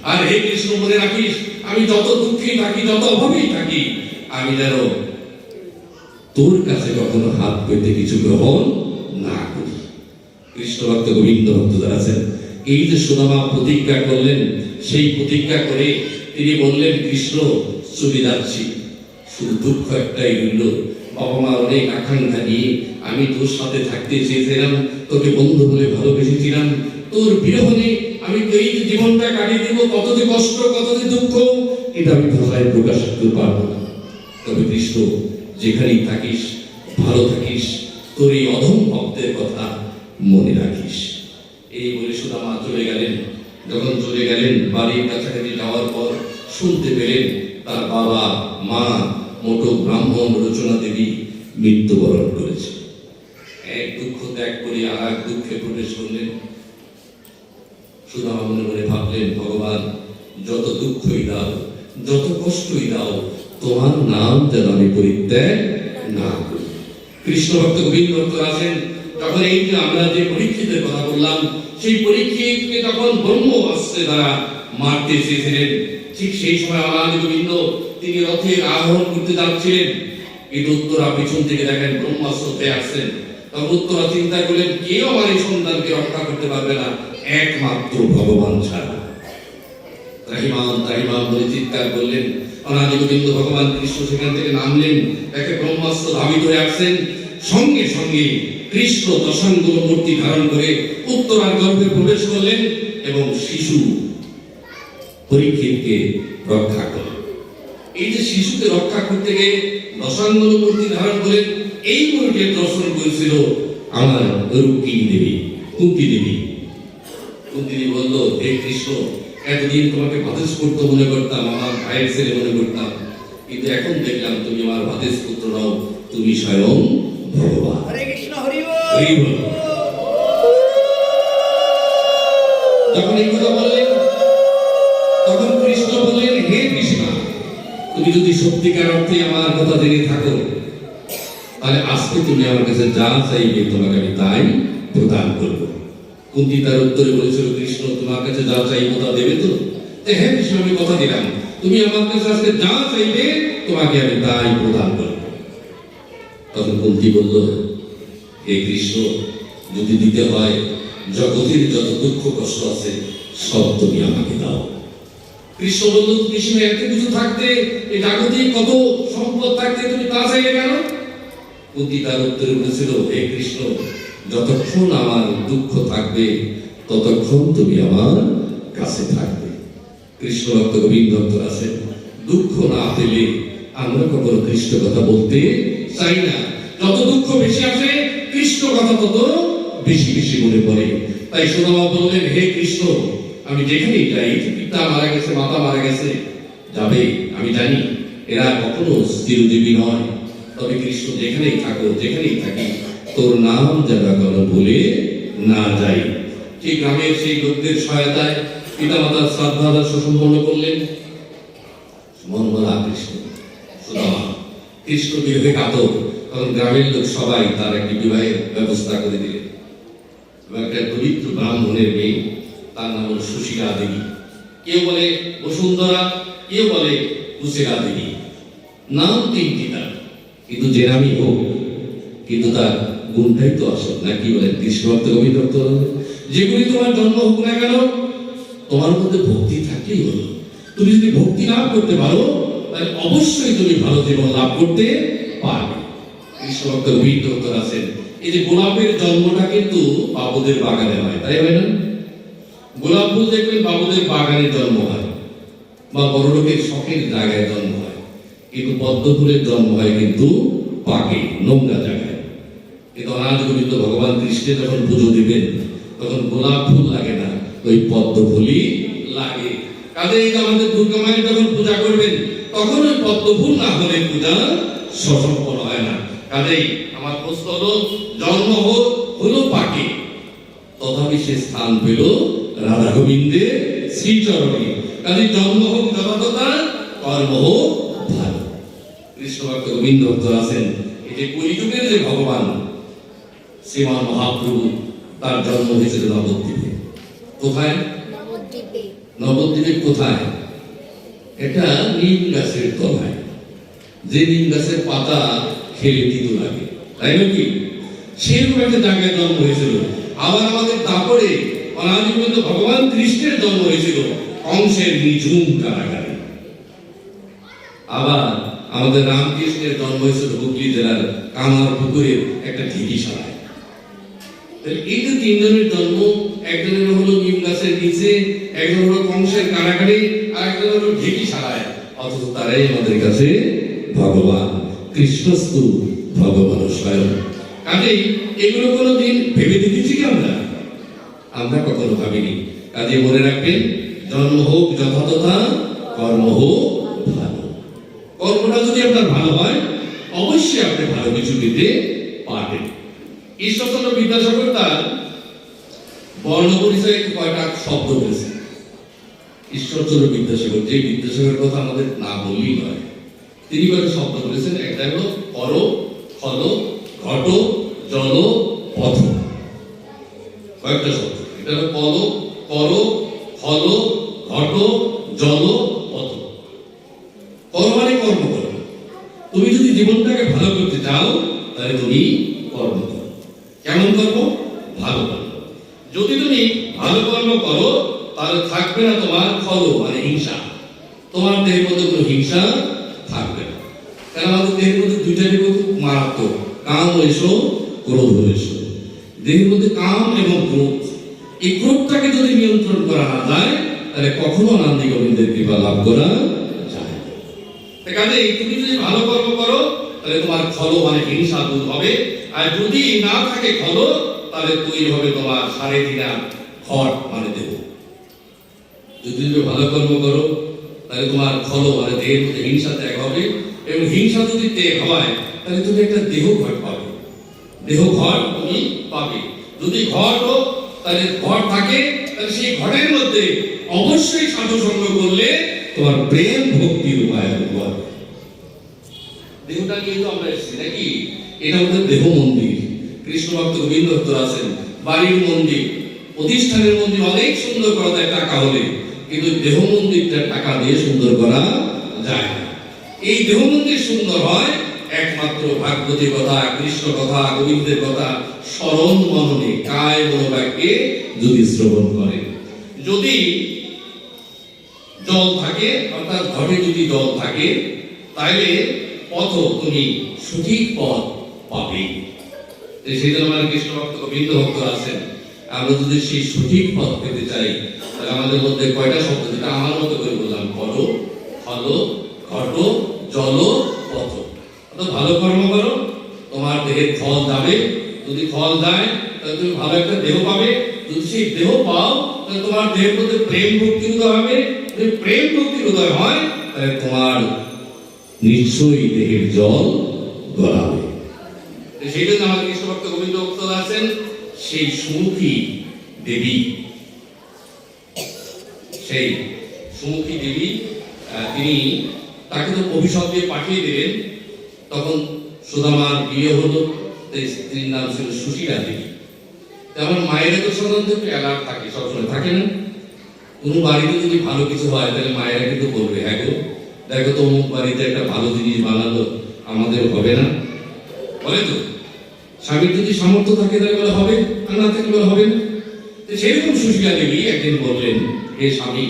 আর হে কৃষ্ণ, মনে রাখিস, আমি যত দুঃখে থাকি, যত অভাবেই থাকি, আমি যেন তোর কাছে কখনো হাত পেতে কিছু গ্রহণ না করি। কৃষ্ণ ভক্ত গোবিন্দ ভক্ত যারা আছেন, এই যে সুদামা প্রতিজ্ঞা করলেন, সেই প্রতিজ্ঞা করে তিনি বললেন, কৃষ্ণ, চলে যাচ্ছি, শুধু দুঃখ একটাই রইল, বাবা মা অনেক আকাঙ্ক্ষা নিয়ে আমি তোর সাথে থাকতে চেয়েছিলাম, তোকে বন্ধু বলে ভালোবেসেছিলাম, তোর বিরহনে আমি এই জীবনটা কাটিয়ে দেবো, কত যে কষ্ট, কত যে দুঃখ, এটা আমি ভাষায় প্রকাশ করতে পারবো না। তবে কৃষ্ণ, যেখানেই থাকিস ভালো থাকিস, তোর এই অধম ভক্তের কথা মনে রাখিস। এই বলে সুদামা চলে গেলেন। যখন চলে গেলেন, বাড়ির কাছাকাছি যাওয়ার পর শুনতে পেলেন তার বাবা মা মোটো ব্রাহ্মণ রচনা দেবী মৃত্যুবরণ করেছে। এক দুঃখ ত্যাগ করে আর এক দুঃখে প্রবেশ করলেন। সুদামা মনে মনে ভাবলেন, ভগবান, যত দুঃখই দাও, যত কষ্টই দাও, তোমার নাম যেন আমি পরিত্যাগ না করি। কৃষ্ণ ভক্ত গোবিন্দ ভক্ত আছেন, তখন এই যে আমরা যে পরীক্ষিতের কথা বললাম, সেই পরীক্ষিতকে যখন ব্রহ্ম অস্ত্রে দ্বারা মারতে চেয়েছিলেন, ঠিক সেই সময় আনন্দ গোবিন্দ তিনি রথের আরোহণ করতে যাচ্ছিলেন, কিন্তু উত্তরা পিছন থেকে দেখেন ব্রহ্মাস্ত্রতে আসছেন। তখন উত্তরা চিন্তা করলেন, কেউ আমার এই সন্তানকে রক্ষা করতে পারবে না, একমাত্র ভগবান ছাড়া। ত্রাহিমাম ত্রাহিমাম বলে চিৎকার করলেন। অনাদি গোবিন্দ ভগবান কৃষ্ণ সেখান থেকে নামলেন, দেখে ব্রহ্মাস্ত্র ধাবিত হয়ে আসছেন। সঙ্গে সঙ্গে কৃষ্ণ দশাঙ্গুল মূর্তি ধারণ করে উত্তরার গর্ভে প্রবেশ করলেন এবং শিশু পরীক্ষিতকে রক্ষা করলেন। এই যে শিশুকে রক্ষা করতে গিয়ে দশাঙ্গুল মূর্তি ধারণ করেন, এই মূর্তির দর্শন করেছিল আমার রুক্মিণী দেবী, কুন্তী দেবী। কুন্তী দেবী বলল, হে কৃষ্ণ, এতদিন তোমাকে ভাতেশ পুত্র মনে করতাম, আমার ভাইয়ের ছেলে মনে করতাম, কিন্তু এখন দেখলাম তুমি আমার ভাতেশ পুত্র নও, তুমি স্বয়ং ভগবান। হরে কৃষ্ণ, হরি হরি বল। বল। যখন এই কথা বললেন, তখন কৃষ্ণ বললেন, হে কৃষ্ণা, তুমি যদি সত্যিকার অর্থে আমার কথা জেনে থাকো, তাহলে আজকে তুমি আমার কাছে যা চাইবে তোমাকে আমি তাই প্রদান করব। কুন্তী তার উত্তরে বলেছিল, কৃষ্ণ তোমার কাছে যা চাইবো তা দেবে তো? হ্যাঁ কৃষ্ণ, আমি কথা দিলাম, তুমি আমার কাছে আজকে যা চাইবে তোমাকে আমি তাই প্রদান করব। তখন কুন্তী বলল, হে কৃষ্ণ, যদি দিতে হয় জগতের যত দুঃখ কষ্ট আছে সব তুমি আমাকে দাও। কৃষ্ণ বলল, কৃষ্ণ এত কিছু থাকতে, এই জাগতিক কত সম্পদ থাকতে তুমি তা চাইলে কেন? কুন্তী তার উত্তরে বলেছিল, হে কৃষ্ণ, যতক্ষণ আমার দুঃখ থাকবে ততক্ষণ তুমি আমার কাছে থাকবে। কৃষ্ণ ভক্ত গোবিন্দ ভক্ত আছেন, দুঃখ না পেলে আমরা কখনো কৃষ্ণ কথা বলতে চাই না। যত দুঃখ বেশি আসে কৃষ্ণ কথা তত বেশি বেশি মনে পড়ে। তাই সুদামা বললেন, হে কৃষ্ণ, আমি যেখানেই যাই, পিতা মারা গেছে, মাতা মারা গেছে, যাবে, আমি জানি এরা কখনো চিরজীবী নয়, তবে কৃষ্ণ যেখানেই থাকো, যেখানেই থাকি, তোর নাম যেন কোনো ভুলে না যাই। ঠিক গ্রামের সেই লোকদের সহায়তায় পিতা মাতার শ্রাদ্ধ সুসম্পন্ন করলেন। মনমরা কৃষ্ণ, সুদামা কৃষ্ণ বিবাহে কাতর, তখন গ্রামের লোক সবাই তার একটি বিবাহের ব্যবস্থা করে দিলেন। একটা দরিদ্র ব্রাহ্মণের মেয়ে, তার নাম হল সুশীলা দেবী। কেউ বলে বসুন্ধরা, কেউ বলে কুশীলা দেবী, নাম তিনটি তার, কিন্তু যে নামই হোক, কিন্তু তার গুণটাই তো আসল, না কি বলেন? কৃষ্ণ ভক্ত গোবিন্দ ভক্ত, যেগুলি তোমার জন্ম হোক না কেন, তোমার মধ্যে ভক্তি থাকলেই হলো। তুমি যদি ভক্তি লাভ করতে পারো, তাহলে অবশ্যই তুমি ভালো জীবন লাভ করতে পারবে। কৃষ্ণ ভক্ত গোবিন্দ ভক্ত আছেন, এই যে গোলাপের জন্মটা কিন্তু বাবুদের বাগানে হয়, তাই হয় না? গোলাপ ফুল দেখবেন বাবুদের বাগানে জন্ম হয়, বা বড় লোকের শখের জায়গায় জন্ম হয়, কিন্তু পদ্ম ফুলের জন্ম হয় কিন্তু পাকে, নোংরা জায়গায়। কিন্তু অনাথ গোবিন্দ ভগবান কৃষ্ণের যখন পুজো দিবেন, তখন গোলাপ ফুল লাগে না, ওই পদ্ম ফুলই লাগে। কাজেই আমাদের দুর্গা মায়ের যখন পূজা করবেন, তখন ওই পদ্ম ফুল না হলে পূজা সসম্পন্ন হয় না। কাজেই আমার প্রশ্ন হলো, জন্ম হলো পাকে, তথাপি সে স্থান পেল রাধা গোবিন্দের শ্রীচরণে। কাজে জন্ম হোক যথাযথা, কর্ম হোক ভালো। কৃষ্ণ ভক্ত গোবিন্দ ভক্ত আছেন, এই যে কলিযুগের যে ভগবান শ্রীমান মহাপ্রভু, তার জন্ম হয়েছিল নবদ্বীপে। কোথায়? নবদ্বীপে কোথায়? এটা নিম গাছের তলায়, যে নিম গাছের পাতা খেলে তিতো লাগে, তাই নাকি? সেরকম একটা জায়গায় জন্ম হয়েছিল। আবার আমাদের তারপরে অনাদি পর্যন্ত ভগবান কৃষ্ণের জন্ম হয়েছিল কংসের নিঝুম কারাগারে। আবার আমাদের রামকৃষ্ণের জন্ম হয়েছিল হুগলি জেলার কামার পুকুরের একটা ঢিকিশালায়। এই যে তিনজনের জন্ম, একজনের হলো নিম গাছের নিচে, একজন হলো কংসের কারাগারে, আর একজন হলো ঢিকিশালায়, অথচ তারাই আমাদের কাছে ভগবান। কৃষ্ণস্তু ভগবান স্বয়ং। কাজেই এগুলো কোনোদিন ভেবে দেখেছি কি আমরা? আমরা কখনো ভাবিনি। কাজে মনে রাখবেন, জন্ম হোক যথাযথা, কর্ম হোক ভালো। কর্মটা যদি আপনার ভালো হয়, অবশ্যই আপনি ভালো কিছু দিতে পারবেন। ঈশ্বরচন্দ্র বিদ্যাসাগর তার বর্ণ পরিচয়ে কয়টা শব্দ বলেছে। ঈশ্বরচন্দ্র বিদ্যাসাগর, যে বিদ্যাসাগরের কথা আমাদের না বললেই নয়, তিনি কয়টা শব্দ বলেছেন। একটা হলো কর, ফল, ঘট, জল, পথ। কয়েকটা শব্দ, এটা হলো কল, কর, ফল, ঘট, জল, পথ। কর মানে কর্ম করো। তুমি যদি জীবনটাকে ভালো করতে চাও, তাহলে তুমি কর্ম করো। কেমন কর্ম? ভালো কর্ম। যদি তুমি ভালো কর্ম করো, তাহলে থাকবে না তোমার ফল মানে হিংসা। তোমার দেহের মধ্যে কোনো হিংসা থাকবে না। কারণ আমাদের দেহের মধ্যে দুইটা জীব খুব মারাত্মক, কাম এসো, ক্রোধ এসো। দেহের মধ্যে কাম এবং ক্রোধ, এই ক্রোধটাকে যদি নিয়ন্ত্রণ করা না যায়, তাহলে কখনো আনন্দ গোবিন্দের কৃপা লাভ করা যায়। কাজেই তুমি যদি ভালো কর্ম করো, তাহলে তোমার খল মানে হিংসা দূর হবে। আর যদি না থাকে খল, তাহলে তৈরি হবে তোমার সাড়ে দিনা ঘট মানে দেহ। যদি তুমি ভালো কর্ম করো, তাহলে তোমার খল মানে দেহের মধ্যে হিংসা ত্যাগ হবে, এবং হিংসা যদি ত্যাগ হয় তাহলে তুমি একটা দেহ ঘট পাবে, দেহ ঘট তুমি পাবে। যদি ঘট হোক, তাহলে ঘট থাকে, তাহলে সেই ঘটের মধ্যে অবশ্যই সাধু সঙ্গ করলে তোমার প্রেম ভক্তি রূপায়ণ হবে। দেহটা নিয়ে তো আমরা এসেছি নাকি? এটা আমাদের দেহ মন্দির। কৃষ্ণ ভক্ত গোবিন্দ ভক্ত আছেন, বাড়ির মন্দির, প্রতিষ্ঠানের মন্দির অনেক সুন্দর করা যায় টাকা হলে, কিন্তু দেহ মন্দিরটা টাকা দিয়ে সুন্দর করা যায় না। এই দেহ মন্দির সুন্দর হয় একমাত্র ভাগবতী কথা, কৃষ্ণ কথা, গোবিন্দের কথা স্মরণ মননে, কায় মনোবাক্যে যদি শ্রবণ করে। যদি জল থাকে, অর্থাৎ ঘটে যদি জল থাকে, তাহলে পথ তুমি সঠিক পথ পাবে। সেই জন্য আমার কৃষ্ণ ভক্ত গোবিন্দ ভক্ত আছেন, আমরা যদি সেই সঠিক পথ পেতে চাই, তাহলে আমাদের মধ্যে কয়টা শব্দ, যেটা আমার মতো করে বললাম, কর, ফল, ঘট, জল, পথ। অর্থাৎ ভালো কর্ম করো, তোমার দেহের ফল যাবে। যদি ফল যায়, তাহলে তুমি ভালো একটা দেহ পাবে। যদি সেই দেহ পাও, তাহলে তোমার দেহের মধ্যে প্রেম ভক্তি উদয় হবে। যদি প্রেম ভক্তি উদয় হয়, তাহলে তোমার নিশ্চয়ই দেহের জল গড়াবে। সেই জন্য আমার কৃষ্ণ ভক্ত গোবিন্দ ভক্ত আছেন, সেই সুমুখী দেবী, সেই সুমুখী দেবী, তিনি তাকে তো অভিশাপ দিয়ে পাঠিয়ে দিলেন। তখন সুদামার বিয়ে হলো, স্ত্রীর নাম ছিল সুশীলা দেবী। আমার মায়েরা তো সাধারণত একটু অ্যালার্ট থাকে, সবসময় থাকে না? কোনো বাড়িতে যদি ভালো কিছু হয়, তাহলে মায়েরা কিন্তু বলবে, হ্যাঁ গো দেখো তো অমুক বাড়িতে একটা ভালো জিনিস বানালো, আমাদের হবে না? বলে তো। স্বামীর যদি সামর্থ্য থাকে তাহলে বলে হবে, আর না থাকলে বলে হবে না। সেরকম সুশীলা দেবী একদিন বললেন, হে স্বামী,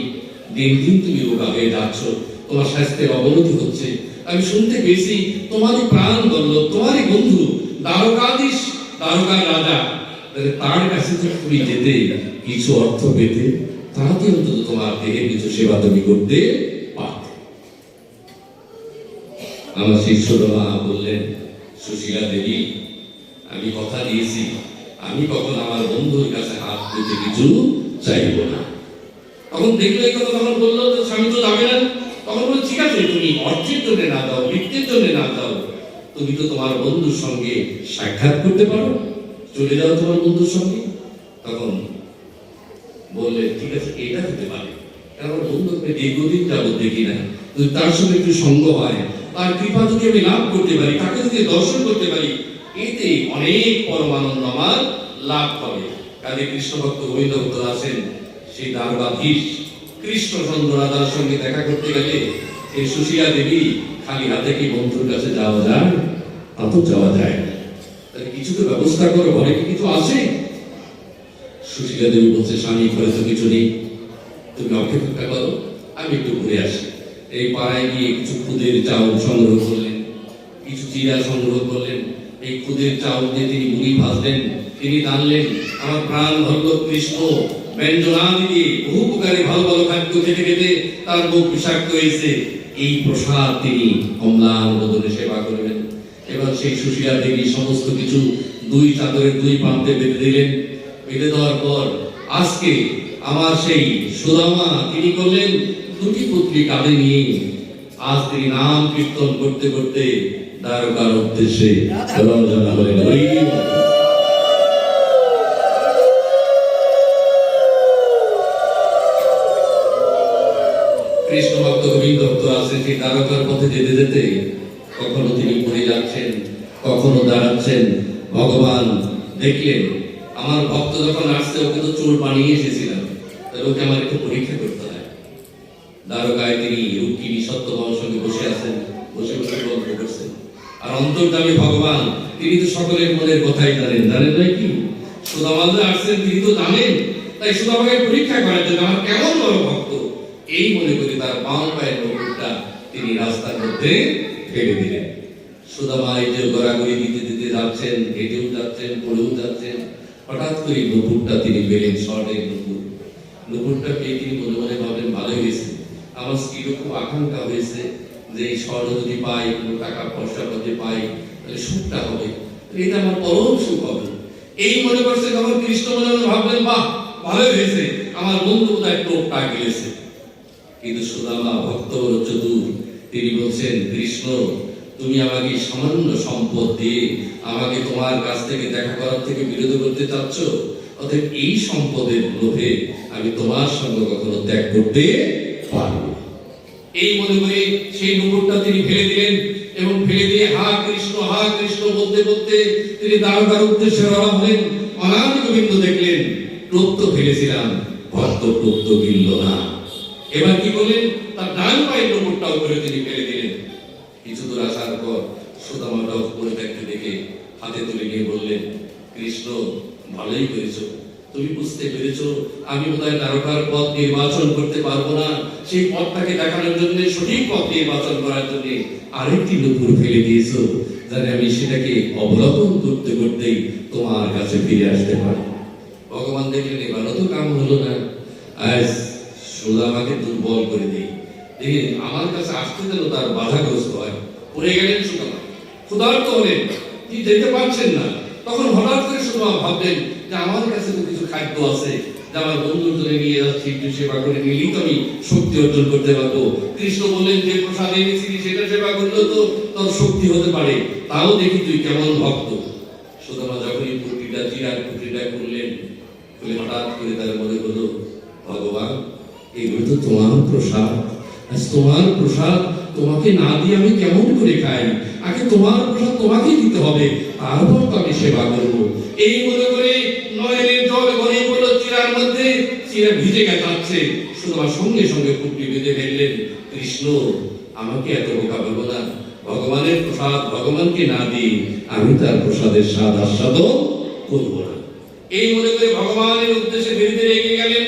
দিন দিন তুমি রোগা হয়ে যাচ্ছ, তোমার স্বাস্থ্যের অবনতি হচ্ছে। আমি শুনতে পেয়েছি তোমারই প্রাণ বল্লভ, তোমারই বন্ধু দ্বারকাধীশ, দ্বারকার রাজা, তার কাছে তুমি যেতে, কিছু অর্থ পেতে, তাহাতে অন্তত তোমার দেহের কিছু সেবা তুমি করতে পারতে। আমার শিষ্যরা বললেন, সুশীলা দেবী, আমি কথা দিয়েছি, আমি কখন আমার বন্ধুর কাছে হাত পেতে কিছু চাইব না। তখন দেখলো এই কথা, তখন বললো স্বামী তো যাবে না। তখন বললো, ঠিক আছে, তুমি অর্থের জন্য না দাও, বৃত্তের জন্য না দাও, তুমি তো তোমার বন্ধুর সঙ্গে সাক্ষাৎ করতে পারো, চলে যাও তোমার বন্ধুর সঙ্গে। তখন বললে, ঠিক আছে, এটা হতে পারে, কারণ বন্ধুকে দীর্ঘদিন যাবত দেখি না, যদি তার সঙ্গে একটু সঙ্গ হয়, তার কৃপা যদি আমি লাভ করতে পারি, তাকে যদি দর্শন করতে পারি, এতে অনেক পরমানন্দ আমার লাভ হবে। কাজে কৃষ্ণ ভক্ত গোবিন্দ ভক্ত আছেন, সেই দ্বারকাধীশ কৃষ্ণচন্দ্র রাজার সঙ্গে দেখা করতে গেলে এই সুশীলা দেবী খালি হাতে কি বন্ধুর কাছে যাওয়া যায়? তা তো যাওয়া যায় না। তাহলে কিছু তো ব্যবস্থা করো, ঘরে কি কিছু আছে? সুশীলা দেবী বলছে, স্বামী ঘরে তো কিছু নেই, তুমি অপেক্ষা করো, আমি একটু ঘুরে আসি। এই পাড়ায় গিয়ে কিছু খুদের চাউল সংগ্রহ করলেন, কিছু চিরা সংগ্রহ করলেন। এই খুদের চাউল দিয়ে তিনি মুড়ি ভাজলেন, তিনি জানলেন আমার প্রাণ ভগবত কৃষ্ণ ব্যঞ্জনাদি দিয়ে বহু প্রকারে ভালো ভালো খাদ্য খেতে খেতে তার মুখ বিষাক্ত হয়েছে। এই প্রসাদ তিনি অম্লান বদনে সেবা করবেন। এবার সেই সুশীলা দেবী সমস্ত কিছু দুই চাদরের দুই প্রান্তে বেঁধে দিলেন। বেঁধে দেওয়ার পর আজকে আমার সেই সুদামা তিনি করলেন দুটি পুত্রী কাঁধে নিয়ে, আজ তিনি নাম কীর্তন করতে করতে দ্বারকার উদ্দেশ্যে রওনা হলেন। কৃষ্ণ ভক্ত গোবিন্দ ভক্ত আছেন, সেই দ্বারকার পথে যেতে যেতে কখনো তিনি পড়ে যাচ্ছেন, কখনো দাঁড়াচ্ছেন। ভগবান দেখলেন আমার ভক্ত যখন আসছে, ওকে তো চোর বানিয়ে এসেছিলাম, তাহলে ওকে আমার একটু পরীক্ষা করতে হয়। দ্বারকায় তিনি রুক্মিণী সত্যভামার সঙ্গে বসে আছেন, বসে বসে গল্প করছেন। আর অন্তর্যামী ভগবান তিনি তো সকলের মনের কথাই জানেন, জানেন না কি? সুদামা আসছেন, তিনি তো জানেন, তাই সুদামাকে পরীক্ষা করার জন্য আমার কেমন বড় ভক্ত, এই মনে করে তার বাম পায়ের নপুরটা তিনি রাস্তার মধ্যে ফেলে দিলেন। সুদামা এই যে গড়াগড়ি দিতে দিতে যাচ্ছেন, হেঁটেও যাচ্ছেন, পড়েও যাচ্ছেন, হঠাৎ করে নপুরটা তিনি পেলেন, স্বর্ণের নপুর। নপুরটা পেয়ে তিনি মনে মনে ভাবলেন, ভালো হয়েছে, আমার স্ত্রীরও খুব আকাঙ্ক্ষা হয়েছে, যে এই স্বর্ণ যদি পাই, কোনো টাকা পয়সা যদি পাই, তাহলে সুখটা হবে, এটা আমার পরম সুখ হবে। এই মনে করছে তখন কৃষ্ণ মনে মনে ভাবলেন, বাহ ভালোই হয়েছে, আমার বন্ধু বোধহয় টোপটা গিলেছে। কিন্তু সুদামা ভক্ত চতুর, তিনি বলছেন, কৃষ্ণ তুমি আমাকে সামান্য সম্পদ দিয়ে আমাকে তোমার কাছ থেকে দেখা করার থেকে বিরত করতে চাচ্ছ, অতএব এই সম্পদের লোভে আমি তোমার সঙ্গে কখনো ত্যাগ করতে পারবো না। এই মনে করে সেই নুপুরটা তিনি ফেলে দিলেন, এবং ফেলে দিয়ে হা কৃষ্ণ বলতে বলতে তিনি দ্বারকার উদ্দেশ্যে রওনা হলেন। অনাদি গোবিন্দ দেখলেন টোপ তো ফেলেছিলাম, ভক্ত টোপ তো গিলল না। এবার কি করলেন, তার ডান পায়ের নুপুরটাও করে তিনি ফেলে দিলেন। কিছু দূর আসার পর সুদামাটাও পরিত্যক্ত দেখে হাতে তুলে নিয়ে বললেন, কৃষ্ণ ভালোই করেছো, তুমি বুঝতে পেরেছো আমি বোধহয় দ্বারকার পথ নির্বাচন করতে পারবো না, সেই পথটাকে দেখানোর জন্য, সঠিক পথ নির্বাচন করার জন্য আরেকটি নুপুর ফেলে দিয়েছো, যাতে আমি সেটাকে অবলম্বন করতে করতেই তোমার কাছে ফিরে আসতে পারি। ভগবান দেখলেন এবারও তো কাম হলো না, আজ সুদামাকে দুর্বল করে দিই, দেখি আমার কাছে আসতে যেন তার বাধাগ্রস্ত হয়। পড়ে গেলেন সুদামা, ক্ষুধার্ত হলেন, কি যেতে পারছেন না। তখন হঠাৎ করে সুদামা ভাবলেন যে আমার কাছে তো কিছু খাদ্য আছে, যে আমার বন্ধুর জন্য নিয়ে যাচ্ছি, একটু সেবা করে নিলেই তো আমি শক্তি অর্জন করতে পারবো। কৃষ্ণ বললেন, যে প্রসাদ এনেছিলি সেটা সেবা করলেও তো তোর শক্তি হতে পারে, তাও দেখি তুই কেমন ভক্ত। সুদামা যখনই পুটলিটা করলেন, বলে হঠাৎ করে তার মনে হলো, ভগবান এগুলো তো তোমার প্রসাদ, আজ তোমার প্রসাদ তোমাকে না দিয়ে আমি কেমন করে খাই, আগে তোমার প্রসাদ তোমাকে দিতে হবে, তারপর তো আমি সেবা করবো। এই মনে করে নয়নের জল গড়িয়ে পড়লো চিরার মধ্যে, চিরা ভিজে গেছে। সুদামা সঙ্গে সঙ্গে পুটলি বেঁধে ফেললেন, কৃষ্ণ আমাকে এত বোকা বলবো না, ভগবানের প্রসাদ ভগবানকে না দিয়ে আমি তার প্রসাদের স্বাদ আস্বাদন করবো না। এই মনে করে ভগবানের উদ্দেশ্যে ধীরে ধীরে এগিয়ে গেলেন।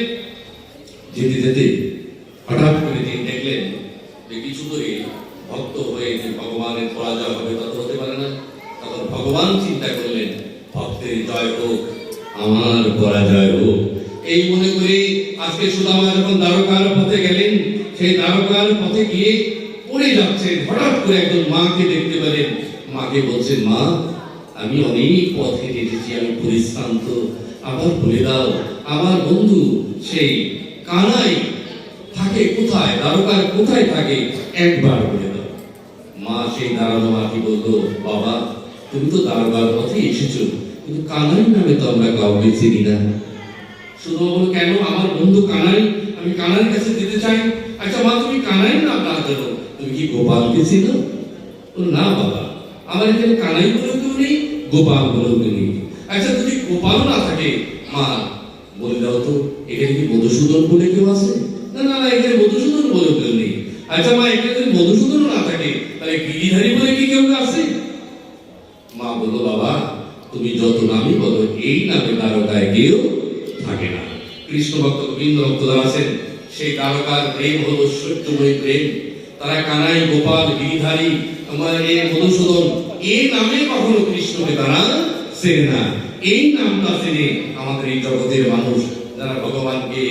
যেতে যেতে হঠাৎ করে তিনি দেখলেন যে কিছু দূরে ভক্ত হয়ে যে ভগবানের পরাজয় হবে তা তো হতে পারে না। তখন ভগবান চিন্তা করলেন, ভক্তের জয় হোক, আমার পরাজয় হোক। এই মনে করে আজকে সুদামা যখন দ্বারকার পথে গেলেন, সেই দ্বারকার পথে গিয়ে পড়ে যাচ্ছেন, হঠাৎ করে একজন মাকে দেখতে পেলেন। মাকে বলছেন, মা আমি অনেক পথ হেঁটে এসেছি, আমি পরিশ্রান্ত, আবার বলে দাও আমার বন্ধু সেই কানাই থাকে কোথায়, দ্বারকার কোথায় থাকে, একবার বলে দাও। মা সেই দাঁড়ানো মাকে বলতো, বাবা তুমি তো দ্বারকার পথে এসেছো, কিন্তু কানাই নামে তো আমরা কাউকে চিনি না। শুধু বলো, কেন, আমার বন্ধু কানাই, আমি কানাইয়ের কাছে যেতে চাই। আচ্ছা মা তুমি কানাই নাম না জানো, তুমি কি গোপালকে চিনো? না বাবা, আমার এখানে কানাই বলেও কেউ নেই, গোপাল বলেও কেউ নেই। আচ্ছা যদি গোপাল না থাকে মা বলে দাও তো, এখানে কি মধুসূদন বলে কেউ আছে? না না না, এখানে মধুসূদন বলে কেউ নেই। আচ্ছা মা এখানে যদি মধুসূদন না থাকে, তাহলে গিরিধারী বলে কি কেউ আছে? মা বললো, বাবা তুমি যত নামই বলো, এই নামে দ্বারকায় কেউ থাকে না। কৃষ্ণ ভক্ত গোবিন্দ ভক্তরা আছেন, সেই দ্বারকার প্রেম হলো সত্যময় প্রেম। তারা কানাই, গোপাল, গিরিধারী, আমার এই মধুসূদন, এই নামে কখনো কৃষ্ণকে তারা চেনে না। এই নামটা চেনে আমাদের এই জগতের মানুষ, যারা ভগবানকে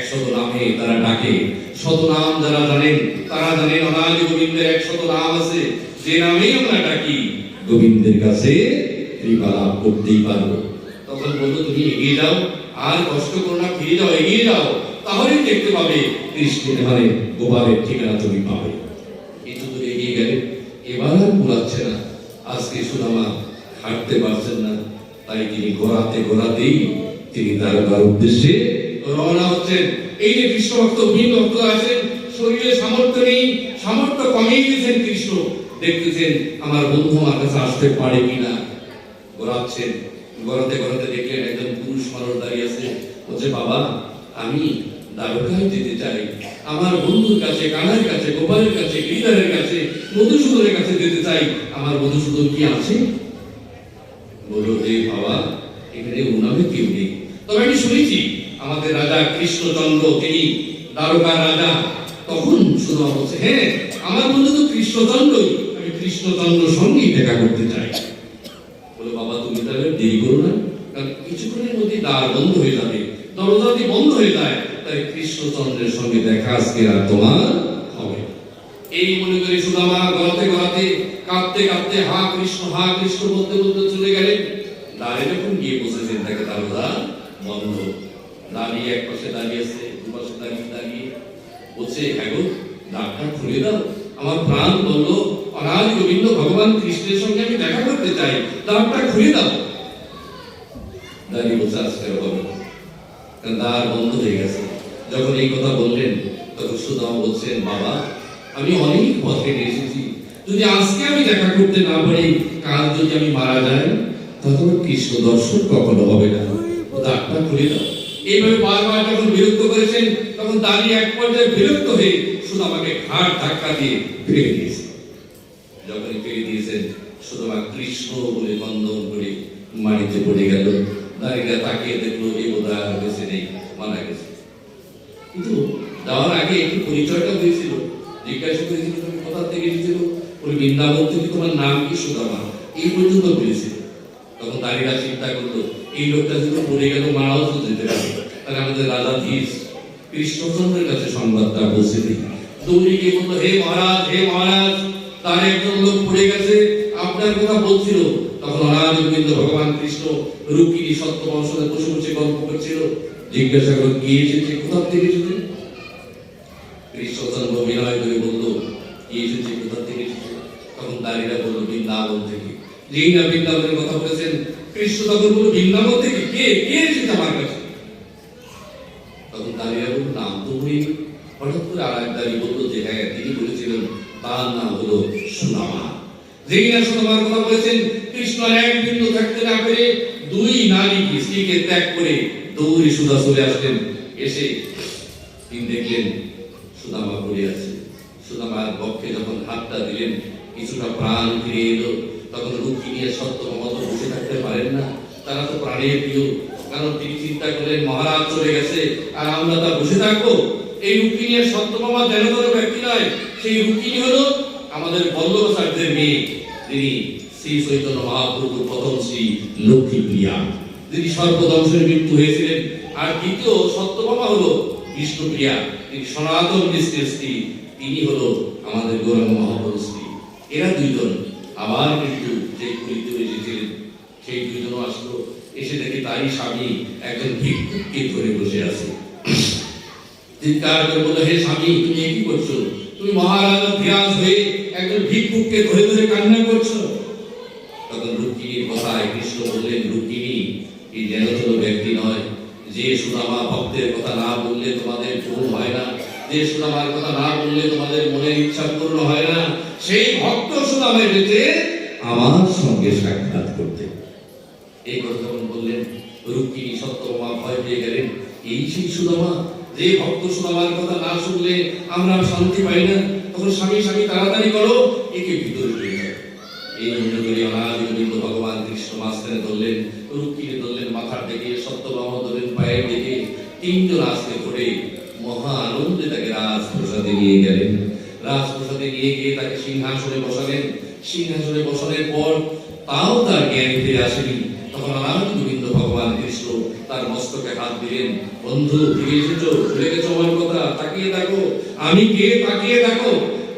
100 নামে তারা ডাকে। 100 নাম যারা জানেন, তারা জানেন অনাদি গোবিন্দের 100 নাম আছে, যে নামেই আমরা ডাকি গোবিন্দের কাছে কৃপা লাভ করতেই পারবো। তখন বললো, তুমি এগিয়ে যাও, আর কষ্ট করো না, ফিরে যাও, এগিয়ে যাও, তাহলেই দেখতে পাবে কৃষ্ণের মানে গোপালের ঠিকানা তুমি পাবে। কিছু দূর এগিয়ে গেলে এবার আর কুলাচ্ছে না। আজকে সুদামা হাঁটতে পারছেন না, তাই তিনি ঘোরাতেই তিনি দ্বারকার উদ্দেশ্যে রওনা হচ্ছেন। এই যে কৃষ্ণ ভক্ত গোবিন্দ ভক্ত আছেন, শরীরে সামর্থ্য নেই, সামর্থ্য কমিয়ে দিয়েছেন কৃষ্ণ, দেখতেছেন আমার বন্ধু আমার কাছে আসতে পারে কিনা। ঘোরাচ্ছেন, ঘোরাতে দেখলেন একজন পুরুষ মানুষ দাঁড়িয়ে আছে। বলছে, বাবা আমি দ্বারকায় যেতে চাই, আমার বন্ধুর কাছে, কানার কাছে, গোপালের কাছে, গিরিধারের কাছে, মধুসূদনের কাছে যেতে চাই, আমার মধুসূদন কি আছে? বলো, হে বাবা এখানে উনামে কেউ নেই, তবে আমি শুনেছি আমাদের রাজা কৃষ্ণচন্দ্র তিনি দ্বারকার রাজা। তখন সুদামা বলছে, হ্যাঁ আমার বন্ধু তো কৃষ্ণচন্দ্রই, আমি কৃষ্ণচন্দ্র সঙ্গেই দেখা করতে চাই। বলে, বাবা তুমি তাহলে দেরি করো না, কারণ কিছুক্ষণের মধ্যে দ্বার বন্ধ হয়ে যাবে, দরজা যদি বন্ধ হয়ে যায় তাহলে কৃষ্ণচন্দ্রের সঙ্গে দেখা আজকে আর তোমার হবে। এই মনে করে সুদামা গলাতে গলাতে কাঁদতে কাঁদতে হা কৃষ্ণ বলতে বলতে চলে গেলেন। দ্বারে যখন গিয়ে বসেছেন তাকে দরজা বন্ধ। দাঁড়িয়ে এক পাশে দাঁড়িয়েছে, দুপাশে দাঁড়িয়ে বলছে, হ্যাঁ গো, দ্বারটা খুলে দাও, আমার প্রাণ বলল অনাদি গোবিন্দ ভগবান কৃষ্ণের সঙ্গে আমি দেখা করতে চাই, দ্বারটা খুলে দাও। দাঁড়িয়ে বলছে, আজকে হবে না, কারণ দ্বার বন্ধ হয়ে গেছে। যখন এই কথা বললেন তখন সুদামা বলছেন, বাবা আমি অনেক পথ হেঁটে এসেছি, যদি আজকে আমি দেখা করতে না পারি, কাল যদি আমি মারা যাই, তখন কৃষ্ণ দর্শন কখনো হবে না, দ্বারটা খুলে দাও। এইভাবে বারবার যখন বিরক্ত করেছেন, তখন দাঁড়িয়ে এক পর্যায়ে বিরক্ত হয়ে সুদামাকে ঘাড় ধাক্কা দিয়ে ফেলে দিয়েছে। যখনই ফেলে দিয়েছেন, সুদামা কৃষ্ণ বলে বন্ধন করে মাটিতে পড়ে গেল। দাঁড়িয়ে তাকিয়ে দেখলো এই বোধ আর বেঁচে নেই, মারা গেছে। কিন্তু যাওয়ার আগে একটু পরিচয়টা হয়েছিল, জিজ্ঞাসা করেছিল তুমি কোথা থেকে এসেছিল, ওই বৃন্দাবন থেকে, তোমার নাম কি? সুদামা, এই পর্যন্ত বলেছিল। তখন দাঁড়িয়ে চিন্তা করলো, এই লোকটা যদি পড়ে গেল, মারাও তো যেতে পারে, তাহলে আমাদের রাজাধীশ কৃষ্ণচন্দ্রের কাছে সংবাদটা পৌঁছে দিই। দৌড়ে গিয়ে বললো, হে মহারাজ, তার একজন লোক পড়ে গেছে, আপনার কথা বলছিল। তখন অনাদি গোবিন্দ ভগবান কৃষ্ণ রুক্মিণী সত্যবংশে বসে বসে গল্প করছিল। জিজ্ঞাসা করল, কি এসেছে, কোথা থেকে এসেছে? কৃষ্ণচন্দ্র বিনয় করে বলল, কি এসেছে, কোথা থেকে এসেছে? তখন দাঁড়িয়ে বলল, বৃন্দাবন থেকে। যেই না বৃন্দাবনের কথা বলেছেন, কৃষ্ণ তখন বলল, বৃন্দাবন থেকে কে এসেছে আমার কাছে? তখন দাঁড়িয়ে বলল, নাম তো বলি। হঠাৎ করে আর এক দাঁড়িয়ে বলল যে, হ্যাঁ তিনি বলেছিলেন, তার নাম হলো সুদামা। যেই না সুদামার কথা বলেছেন, কৃষ্ণ এক বিন্দু থাকতে না পেরে দুই নারী স্ত্রীকে ত্যাগ করে দৌড়ে সুদা চলে আসলেন। এসে তিনি দেখলেন সুদামা পড়ে আছে। সুদামার বক্ষে যখন হাতটা দিলেন, কিছুটা প্রাণ ফিরে এলো। তখন রুক্মিণী সত্যভামা তো বসে থাকতে পারেন না, তারা তো প্রাণের প্রিয়। কারণ তিনি চিন্তা করলেন, মহারাজ চলে গেছে আর আমরা তা বসে থাকবো? এই রুক্মিণী সত্যভামা যেন কোনো ব্যক্তি নয়, সেই রুক্মিণী হলো আমাদের বল্লভাচার্যের মেয়ে, তিনি শ্রী চৈতন্য মহাপ্রভুর প্রথম শ্রী লক্ষ্মী প্রিয়া, যিনি সর্বদংশের মৃত্যু হয়েছিলেন। আর দ্বিতীয় সত্যভামা হলো বিষ্ণুপ্রিয়া, তিনি সনাতন মিশ্রের স্ত্রী, তিনি হলো আমাদের গৌরাঙ্গ মহাপ্রভুর স্ত্রী। এরা দুইজন আবার কিন্তু যে পুরীতে এসেছিলেন, সেই দুইজনও আসলো। এসে দেখে তারই স্বামী একজন ভিক্ষুককে ধরে বসে আছে। চিৎকার করে বলল, হে স্বামী, তুমি কি করছো? তুমি মহারাজা ধীরাজ হয়ে একজন ভিক্ষুককে ধরে ধরে কান্না করছো। তখন রুক্মিণীর কথায় কৃষ্ণ বললেন, রুক্মিণী এই যেন কোনো ব্যক্তি নয়, যে সুদামা ভক্তের কথা না বললে তোমাদের পূর্ণ হয় না, যে সুদামার কথা না বললে তোমাদের মনের ইচ্ছা পূর্ণ হয় না, সেই ভক্ত সুদামা এসেছে আমার সঙ্গে সাক্ষাৎ করতে। এই কথা যখন বললেন, রুক্মিণী সত্যভামা ভয় পেয়ে গেলেন। এই সেই সুদামা, যে ভক্ত সুদামার কথা না শুনলে আমরা শান্তি পাই না। তখন স্বামী তাড়াতাড়ি করো, একে ভিতরে নিয়ে যাও। এই মনে করে অনাদি গোবিন্দ ভগবান কৃষ্ণ মাঝখানে ধরলেন, রুক্মিণী ধরলেন মাথার দিকে, সত্যভামা ধরলেন পায়ের দিকে। তিনজন আসতে করে মহা আনন্দে তাকে রাজপ্রসাদে নিয়ে গেলেন। রাজপ্রসাদে নিয়ে গিয়ে তাকে সিংহাসনে বসালেন। সিংহাসনে বসানোর পর তাও তার জ্ঞান ফিরে আসেনি। তখন অনাদি গোবিন্দ ভগবান কৃষ্ণ তার মস্তকে হাত দিলেন, বন্ধু ফিরে এসেছো, ভুলে গেছো আমার কথা, তাকিয়ে দেখো আমি কে, তাকিয়ে দেখো।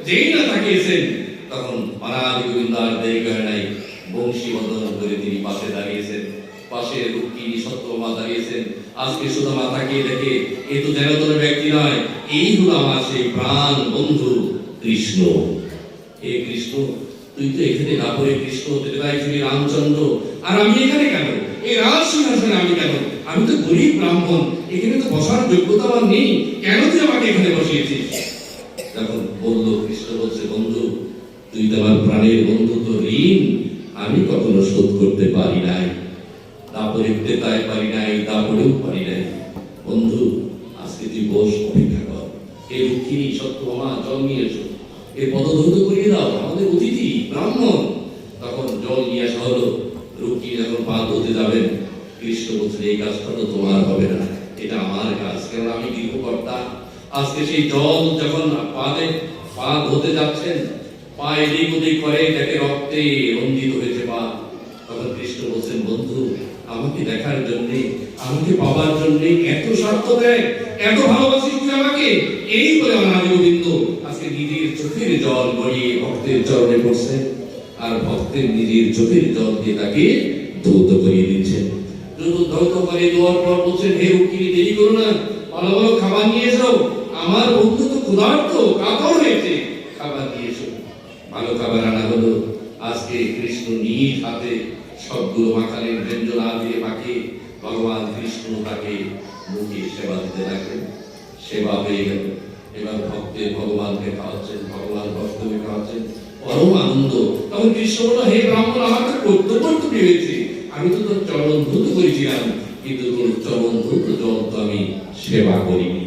যেই না তাকিয়েছেন, তখন অনাদি গোবিন্দ আর দেরি করে নাই, বংশী বদন করে তিনি পাশে দাঁড়িয়েছেন। পাশে রুক্মিণী সত্যভামা দাঁড়িয়েছেন। আজকে সুদামা তাকিয়ে দেখে, এ তো যেন কোনো ব্যক্তি নয়, এই হলো আমার সেই প্রাণ বন্ধু কৃষ্ণ। হে কৃষ্ণ, তুই তো এখানে না পড়ে কৃষ্ণ ত্রেতায়ুগী রামচন্দ্র, আর আমি এখানে কেন? এই রাজ সিংহাসনে আমি কেন? আমি তো গরিব ব্রাহ্মণ, এখানে তো বসার যোগ্যতা আমার নেই, কেন তুই আমাকে এখানে বসিয়েছিস? তখন বলল, কৃষ্ণ বলছে, বন্ধু তুই তো আমার প্রাণের বন্ধু, তো ঋণ আমি কখনো শোধ করতে পারি নাই, তারপরে ত্রেতায় পারি নাই, তারপরেও পারি নাই। বন্ধু আজকে তুই বস, অপেক্ষা কর। এই রুক্মিণী সত্যভামা জল নিয়ে এসো, এই পদধৌত করিয়ে দাও, আমাদের অতিথি ব্রাহ্মণ। তখন জল নিয়ে আসা হলো। রুক্মিণী যখন পা ধুতে যাবেন, কৃষ্ণ বলছেন, এই কাজটা তো তোমার হবে না, এটা আমার কাজ, কারণ আমি গৃহকর্তা। আজকে সেই জল যখন পা ধুতে যাচ্ছেন, পা এদিক ওদিক করে, দেখে রক্তে রঞ্জিত হয়েছে পা। তখন কৃষ্ণ বলছেন, বন্ধু আমাকে দেখার জন্য, আমাকে পাবার জন্য এত স্বার্থ দেয়, এত ভালোবাসিস তুই আমাকে। এই বলে অনাদি গোবিন্দ আজকে নিজের চোখের জল গড়িয়ে ভক্তের চরণে পড়ছেন আর ভক্তের নিজের চোখের জল দিয়ে তাকে ধৌত করিয়ে দিচ্ছেন। ধৌত করে দেওয়ার পর বলছেন, হে রুক্মিণী, দেরি করো না, ভালো ভালো খাবার নিয়ে এসো, আমার বন্ধু তো ক্ষুধার্ত, কাতর হয়েছে, খাবার নিয়ে এসো। ভালো খাবার আনা হলো। আজকে কৃষ্ণ নিজ হাতে সবগুলো মাখালেন, ব্যঞ্জন দিয়ে মাখিয়ে ভগবান কৃষ্ণ তাকে মুখে সেবা দিতে লাগলেন। সেবা হয়ে গেল। এবার ভক্তে ভগবানকে খাওয়াচ্ছেন, ভগবান ভক্তকে খাওয়াচ্ছেন, পরম আনন্দ। তখন কৃষ্ণ বলল, হে ব্রাহ্মণ, আমার তো কর্তব্য হয়েছে, আমি তো তোর চরণ ধৌত করেছিলাম, কিন্তু তোর চরণ ধৌত জল তো আমি সেবা করিনি।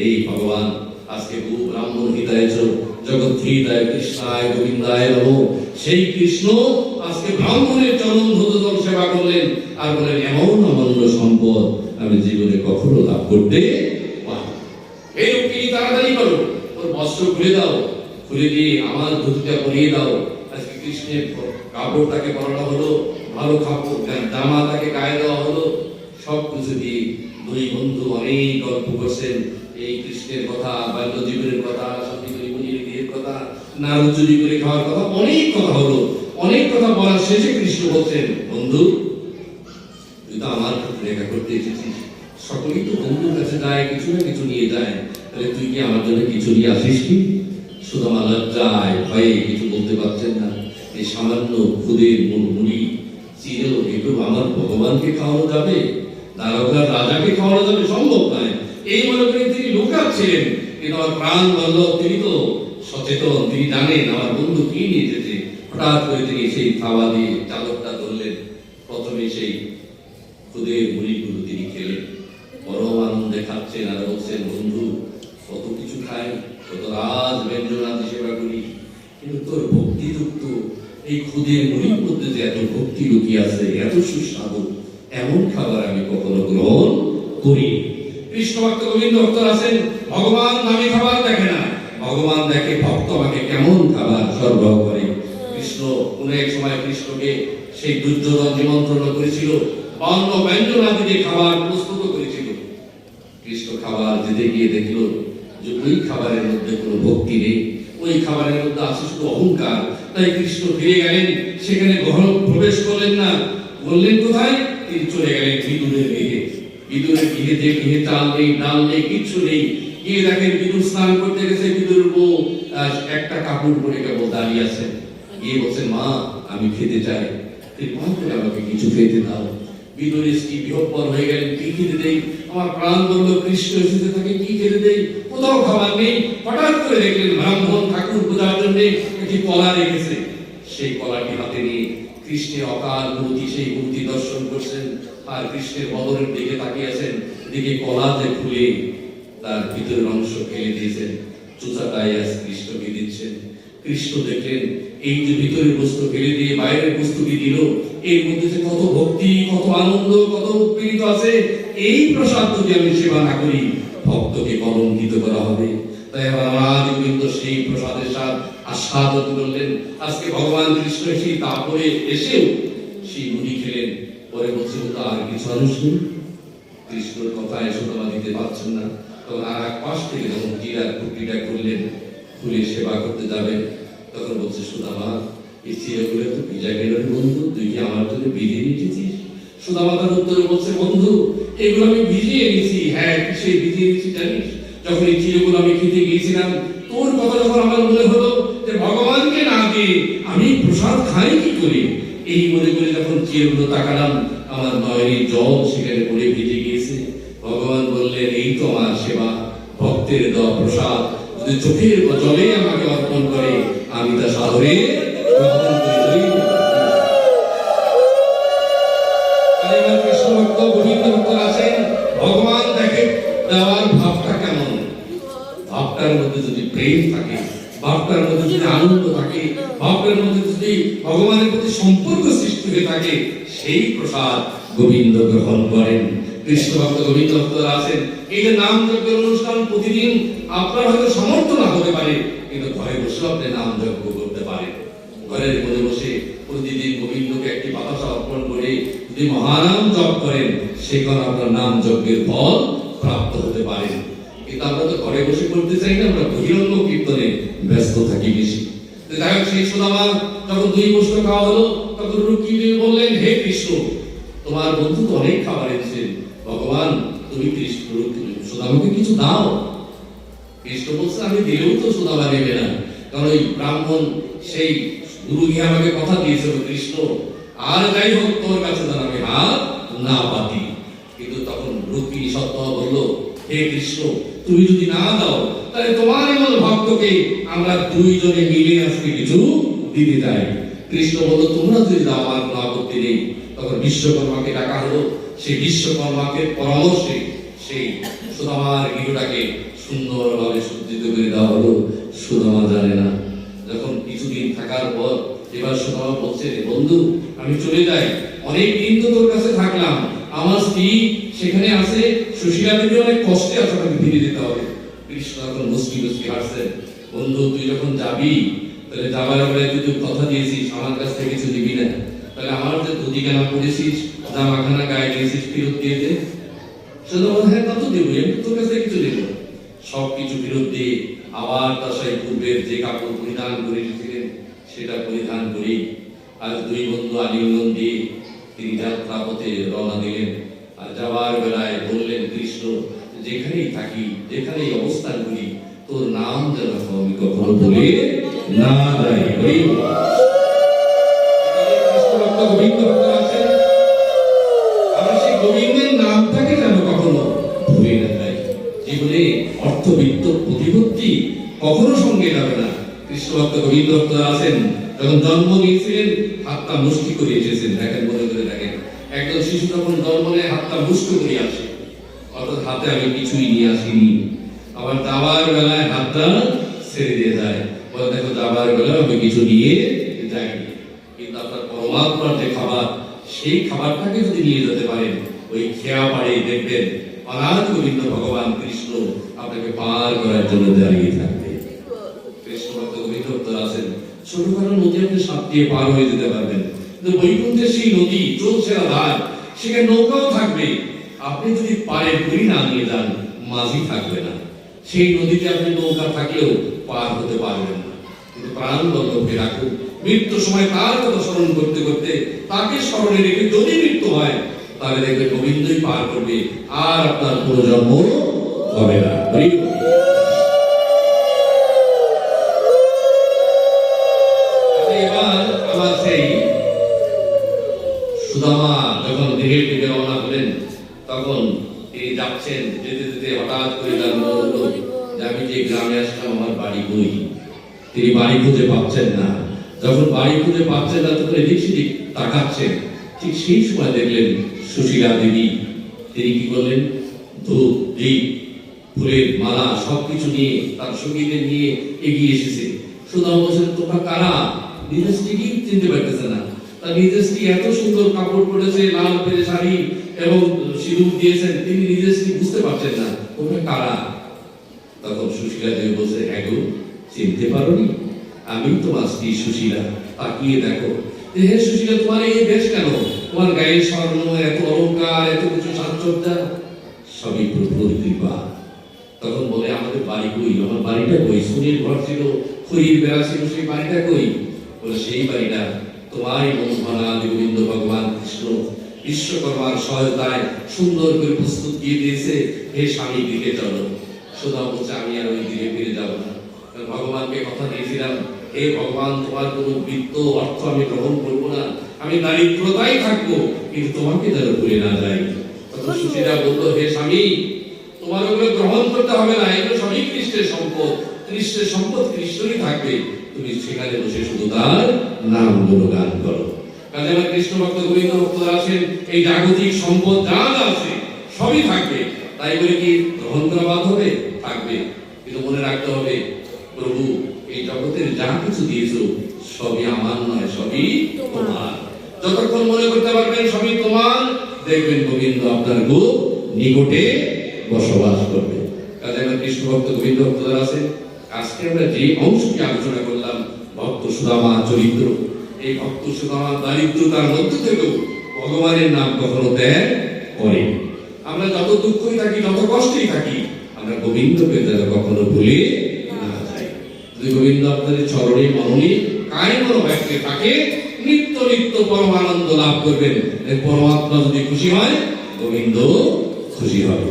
এই ভগবান আজকে বহু ব্রাহ্মণ হিতায় জগৎ হিতায় কৃষ্ণায় গোবিন্দায় নমঃ, সেই কৃষ্ণ আজকে ব্রাহ্মণের চরণ ধৌত জল সেবা করলেন আর বলেন, এমন অমূল্য সম্পদ আমি জীবনে কখনো লাভ করতে পারি। এই রুক্মিণী, তাড়াতাড়ি করো, ওর বস্ত্র খুলে দাও, খুলে দিয়ে আমার ধুতিটা পরিয়ে দাও। আজকে কৃষ্ণের কাপড় তাকে পরানো হলো, ভালো কাপড় জামা তাকে গায়ে দেওয়া হলো। সব কিছু দিয়ে দুই বন্ধু অনেক গল্প করছেন, এই কৃষ্ণের কথা, বাল্য জীবনের কথা, সতীদেবী মুনির বিয়ের কথা, নারদ চুরি করে খাওয়ার কথা, অনেক কথা হলো। অনেক কথা বলার শেষে কৃষ্ণ বলছেন, বন্ধু, তুই তো আমার কাছে দেখা করতে এসেছিস, সকলেই তো বন্ধুর কাছে যায়, কিছু না কিছু নিয়ে যায়, তাহলে তুই কি আমার জন্য কিছু নিয়ে আসিস কি? সুদামা লজ্জায় ভয়ে কিছু বলতে পারছেন না। এই সামান্য খুদের মুড়ি চিরেও একটু আমার ভগবানকে খাওয়ানো যাবে, দ্বারকার রাজাকে খাওয়ানো যাবে? সম্ভব নয়। এই মনে করে তিনি লুকাচ্ছিলেন, কিন্তু আমার প্রাণ বল্লভ তিনি তো সচেতন, তিনি জানেন আমার বন্ধু কি নিয়ে যেতে। হঠাৎ করে তিনি সেই খাওয়া দিয়ে চাদরটা ধরলেন, প্রথমে সেই খুদের মুড়িগুলো তিনি খেলেন, পরম আনন্দে খাচ্ছেন আর বলছেন, বন্ধু, কত কিছু খাই, কত রাজ ব্যঞ্জনাদি সেবা করি, কিন্তু তোর ভক্তিযুক্ত এই খুদের মুড়ির মধ্যে যে এত ভক্তি লুকিয়ে আছে, এত সুস্বাদু, এমন খাবার আমি কখনো গ্রহণ করি। কৃষ্ণ ভক্ত গোবিন্দ ভক্ত আছেন, ভগবান নামে খাবার দেখে না, ভগবান দেখে ভক্ত আমাকে কেমন খাবার সরবরাহ করে। কৃষ্ণ কোন এক সময় কৃষ্ণকে সেই দুর্যোধন নিমন্ত্রণ করেছিল, অন্ন ব্যঞ্জনাদি দিয়ে খাবার প্রস্তুত করেছিল। কৃষ্ণ খাবার দিতে গিয়ে দেখল যে ওই খাবারের মধ্যে কোনো ভক্তি নেই, ওই খাবারের মধ্যে আছে শুধু অহংকার। তাই কৃষ্ণ ফিরে গেলেন, সেখানে গ্রহণ প্রবেশ করলেন না। বললেন কোথায়? তিনি চলে গেলেন বিদুরের গৃহে। বিদুরের গৃহে যে গৃহে চাল নেই, ডাল নেই, কিচ্ছু নেই। গিয়ে দেখেন বিদুর স্নান করতে গেছে, বিদুরের বউ একটা কাপড় পরে কেবল দাঁড়িয়ে আছে। গিয়ে বলছেন, মা, আমি খেতে চাই, কৃপা করে আমাকে কিছু খেতে দাও। বিদুর স্ত্রী বিহ্বল হয়ে গেলেন, কি খেতে দেই? আমার প্রাণ বলল কৃষ্ণ এসেছে, তাকে কি খেতে দেই? কোথাও খাবার নেই। হঠাৎ করে দেখলেন ব্রাহ্মণ ঠাকুর পূজার জন্য একটি কলা রেখেছে। সেই কলাটি হাতে নিয়ে কৃষ্ণের অকাল মূর্তি, সেই মূর্তি দর্শন করছেন আর কৃষ্ণের বদনের দিকে তাকিয়ে আছেন। দিকে কলা যে খুলে তার ভিতরের অংশ ফেলে দিয়েছেন, চুচাটাই আজ কৃষ্ণকে দিচ্ছেন। কৃষ্ণ দেখলেন এই যে ভিতরের বস্তু ফেলে দিয়ে বাইরের বস্তুকে দিল, এর মধ্যে যে কত ভক্তি, কত আনন্দ, কত উৎপীড়িত আছে। এই প্রসাদ যদি আমি সেবা না করি, ভক্তকে কলঙ্কিত করা হবে। তাই আবার রাজ গোবিন্দ সেই প্রসাদের স্বাদ আস্বাদন করলেন। আজকে ভগবান কৃষ্ণ সেই তারপরে এসেও সেই মুড়ি খেলেন। পরে বলছে, আর কিছু মানুষ নেই। কৃষ্ণর কথায় সুতমা দিতে পারছেন না। তখন আর এক পাশ থেকে যখন জিরার কুটিটা করলেন, খুলে সেবা করতে যাবেন, তখন বলছে, সুদামা, এই চিরগুলো তো ভিজা গেল বন্ধু, তুই কি আমার জন্য ভিজিয়ে রেখেছিস? সুদামা তার উত্তরে বলছে, বন্ধু, এগুলো আমি ভিজিয়ে নিয়েছি। হ্যাঁ, কিসে ভিজিয়ে নিয়েছি জানিস? যখন এই চিরগুলো আমি খেতে গিয়েছিলাম, তোর কথা যখন আমার মনে হলো যে ভগবানকে না দিয়ে আমি প্রসাদ খাই কি করে, এই মনে করে যখন চিরগুলো তাকালাম, আমার নয়নের জল সেখানে পড়ে ভিজে গিয়েছে। ভগবান বললেন, এই তো আমার সেবা, ভক্তের দেওয়া প্রসাদ যদি চোখের জলে আমাকে অর্পণ করে, আমি তা সাদরে গ্রহণ করি। কৃষ্ণ ভক্ত গোবিন্দ ভক্ত আছেন, ভগবান দেখে দেওয়ার ভাবটা কেমন। ভাবটার মধ্যে যদি প্রেম থাকে, ভাবটার মধ্যে যদি আনন্দ থাকে, ভাবটার মধ্যে যদি ভগবানের প্রতি সম্পর্ক সৃষ্টি হয়ে থাকে, সেই প্রসাদ গোবিন্দ গ্রহণ করেন। কৃষ্ণ ভক্ত গোবিন্দ ভক্ত আছেন, এই যে নাম যজ্ঞের অনুষ্ঠান প্রতিদিন আপনার হয়তো সামর্থ্য না হতে পারে, কিন্তু ঘরে বসে আপনি নাম যজ্ঞ করতে পারেন। ঘরের মধ্যে বসে প্রতিদিন গোবিন্দকে একটি বাতাসা অর্পণ করে যদি মহানাম জপ করেন, সেখানে আপনার নাম যজ্ঞের ফল প্রাপ্ত হতে পারেন। কিন্তু আমরা তো ঘরে বসে করতে চাই না, আমরা বহিরঙ্গ কীর্তনে ব্যস্ত থাকি বেশি। তো যাই হোক, সেই সুদামা যখন 2 বস্তু খাওয়া হলো, তখন রুক্মিণী বললেন, হে কৃষ্ণ, তোমার বন্ধু তো অনেক খাবার এনেছেন, ভগবান তুমি কৃষ্ণ সুদামাকে কিছু দাও। কৃষ্ণ বলছে, আমি দিলেও তো সুদামা নেবে না, কারণ ওই ব্রাহ্মণ সেই গুরু গিয়ে আমাকে কথা দিয়েছিল, কৃষ্ণ আর যাই হোক তোর কাছে যেন আমি হাত না পাতি। কিন্তু তখন রুক্মিণী সত্য বলল, হে কৃষ্ণ, তুমি যদি না দাও তাহলে তোমার এমন ভক্তকে আমরা 2 জনে মিলে আজকে কিছু দিতে চাই। কৃষ্ণ বলল, তোমরা যদি দাও আমার কোনো আপত্তি নেই। তখন বিশ্বকর্মাকে ডাকা হলো। সেই বিশ্বকর্মাকে পরামর্শে সেই সুদামার গৃহটাকে সুন্দরভাবে সজ্জিত করে দেওয়া হলো। সুদামা জানে না। যখন কিছুদিন থাকার পর এবার সুদামা বলছে, বন্ধু আমি চলে যাই, অনেক দিন তো তোর কাছে থাকলাম, আমার স্ত্রী সেখানে আছে, সুশীলা দেবী অনেক কষ্টে আছে, তাকে ফিরে যেতে হবে। কৃষ্ণ তখন মুসকি মুসকি হাসছেন, বন্ধু তুই যখন যাবি তাহলে যাবার আগে তুই কথা দিয়েছিস আমার কাছ থেকে কিছু দিবি না, তাহলে আমার যে ধুতি কেনা পড়েছিস, জামাখানা গায়ে দিয়েছিস, ফেরত দিয়ে দে। সুদামা, হ্যাঁ তা তো দেবো, আমি তোর কাছে কিছু দেবো। সব কিছু ফেরত দিয়ে আবার তার সেই পূর্বের যে কাপড় পরিধান করে এসেছিলেন সেটা পরিধান করি আজ 2 বন্ধু আলিঙ্গন দিয়ে তিনি যাত্রা পথে রওনা দিলেন। আর যাওয়ার বেলায় বললেন, কৃষ্ণ যেখানেই থাকি, যেখানেই অবস্থান করি, তোর নাম যেন আমি কখনো ভুলে না যাই। কৃষ্ণ ভক্ত গোবিন্দ ভক্ত আছেন, আমরা সেই গোবিন্দের নামটাকে যেন কখনো ভুলে না যাই। জীবনে অর্থবিত্ত প্রতিপত্তি কখনো সঙ্গে যাবে না। কৃষ্ণ ভক্ত গোবিন্দ ভক্ত আছেন, যখন জন্ম নিয়েছিলেন হাতটা মুষ্টি করে এসেছেন। দেখেন, মনে করে দেখেন, একজন শিশু যখন জন্ম নেয় হাতটা মুষ্টি করে আসে, অর্থাৎ হাতে আমি কিছুই নিয়ে আসিনি। আবার যাওয়ার বেলায় হাতটা ছেড়ে দিয়ে যায়, বলে দেখো যাওয়ার বেলায় আমি কিছু নিয়ে যাইনি। কিন্তু আপনার পরমাত্মার যে খাবার, সেই খাবারটাকে যদি নিয়ে যেতে পারেন, ওই খেয়া পাড়ে দেখবেন অনাথ গোবিন্দ ভগবান কৃষ্ণ আপনাকে পার করার জন্য দাঁড়িয়ে থাকবে। কৃষ্ণ ভক্ত গোবিন্দ ভক্ত আছেন, ছোটখাটো নদী আপনি সাপ দিয়ে পার হয়ে যেতে পারবেন, কিন্তু বৈকুণ্ঠের সেই নদী চলছে না ধার, সেখানে নৌকাও থাকবে। আপনি যদি পারে ঘুরি না নিয়ে যান, মাঝি থাকবে না, সেই নদীতে আপনি নৌকা থাকলেও পার হতে পারবেন না। কিন্তু প্রাণ বল্লভকে রাখুন, মৃত্যুর সময় তার কথা স্মরণ করতে করতে তাকে স্মরণে রেখে যদি মৃত্যু হয় তাহলে দেখবে গোবিন্দই পার করবে, আর আপনার পুনর্জন্ম হবে না। এবার আমার সেই সুদামা যখন গৃহের দিকে রওনা হলেন, তখন তিনি যাচ্ছেন, যেতে যেতে হঠাৎ করে তার মনে হলো যে আমি যে গ্রামে আসলাম আমার বাড়ি কই। তিনি বাড়ি খুঁজে পাচ্ছেন না। যখন বাড়ি খুঁজে পাচ্ছেন না, তখন এদিক সেদিক তাকাচ্ছেন। ঠিক সেই সময় দেখলেন সুশীলা দেবী। তিনি কি করলেন, ধূপ দীপ ফুলের মালা সবকিছু নিয়ে তার সঙ্গীদের নিয়ে এগিয়ে এসেছে। সুদামা বলছেন, তোমরা কারা? নিজের স্ত্রীকে চিনতে পারতেছে না। তার নিজের স্ত্রী এত সুন্দর কাপড় পরেছে, লাল পেরে শাড়ি এবং সিঁদুর দিয়েছেন, তিনি নিজের স্ত্রী বুঝতে পারছেন না, তোমরা কারা? তখন সুশীলা দেবী বলছে, হ্যাঁ গো, চিনতে পারোনি? আমি তোমার স্ত্রী সুশীলা। তাকিয়ে দেখো, হে সুশীলা, তোমার এই বেশ কেন? তোমার গায়ে স্বর্ণ, এত অলংকার, এত কিছু সাজসজ্জা, সবই প্রভুর কৃপা। তখন বলে, আমাদের বাড়ি কই? আমার বাড়িটা কই? সুনীল ঘর ছিল, খড়ির বেড়া ছিল, সেই বাড়িটা কই? বলে, সেই বাড়িটা তোমারই মনভানা গোবিন্দ ভগবান কৃষ্ণ বিশ্বকর্মার সহায়তায় সুন্দর করে প্রস্তুত দিয়ে দিয়েছে। হে স্বামী, দিকে চলো। সুদামা বলছে, আমি আর ওই দিকে ফিরে যাবো না। ভগবানকে কথা দিয়েছিলাম, হে ভগবান, তোমার কোনো বৃত্ত অর্থ আমি গ্রহণ করবো না, আমি দারিদ্রতাই থাকবো, কিন্তু তোমাকে যেন ভুলে না যাই। তখন সুশীলা বললো, হে স্বামী, তোমার ওগুলো গ্রহণ করতে হবে না, এগুলো সবই কৃষ্ণের সম্পদ। কৃষ্ণের সম্পদ কৃষ্ণই থাকবে, তুমি সেখানে বসে শুধু তার নাম গুণগান করো। কাজে আমার কৃষ্ণ ভক্ত গোবিন্দ ভক্ত আছেন, এই জাগতিক সম্পদ যা আছে সবই থাকবে। তাই বলে কি গ্রহণ করা বাদ হবে? থাকবে, কিন্তু মনে রাখতে হবে, প্রভু এই জগতের যা কিছু দিয়েছো সবই আমার নয়, সবই তোমার। যতক্ষণ মনে করতে পারবেন সবই তোমার, দেখবেন গোবিন্দ আপনার খুব নিকটে বসবাস করবে। কাজে আমার কৃষ্ণ ভক্ত গোবিন্দ ভক্তরা আছে, আজকে আমরা যে অংশটি আলোচনা করলাম ভক্ত সুদামা চরিত্র, এই ভক্ত সুদামা দারিদ্রতার মধ্য থেকেও ভগবানের নাম কখনো ত্যাগ করে। আমরা যত দুঃখই থাকি, যত কষ্টেই থাকি, আমরা গোবিন্দকে যেন কখনো ভুলি না যাই। যদি গোবিন্দ আপনাদের চরণে মননে কায় মনো ব্যক্তি থাকে, নিত্য নিত্য পরমানন্দ লাভ করবেন। এই পরমাত্মা যদি খুশি হয়, গোবিন্দ খুশি হবে।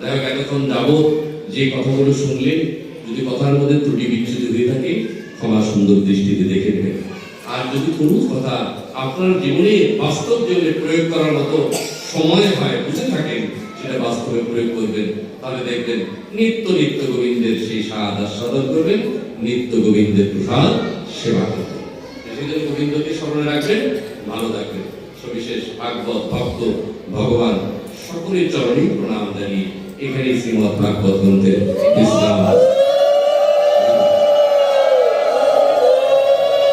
যাই হোক, এতক্ষণ যাবত যে কথাগুলো শুনলেন, যদি কথার মধ্যে ত্রুটি বিচ্ছুতি হয়ে থাকে, ক্ষমা সুন্দর দৃষ্টিতে দেখে নেবেন। আর যদি কোনো কথা আপনার জীবনে, বাস্তব জীবনে প্রয়োগ করার মতো সময় হয়, বুঝে থাকেন, সেটা বাস্তবে প্রয়োগ করবেন, তাহলে দেখবেন নিত্য নিত্য গোবিন্দের সেই স্বাদ আস্বাদন করবেন, নিত্য গোবিন্দের প্রসাদ সেবা করবেন। সেজন্য গোবিন্দকে স্মরণে রাখবেন, ভালো থাকবেন। সবিশেষ ভাগবত ভক্ত ভগবান সকলের চরণে প্রণাম জানিয়ে এখানে শ্রীমদ্ ভাগবত গ্রন্থের বিশ্রাম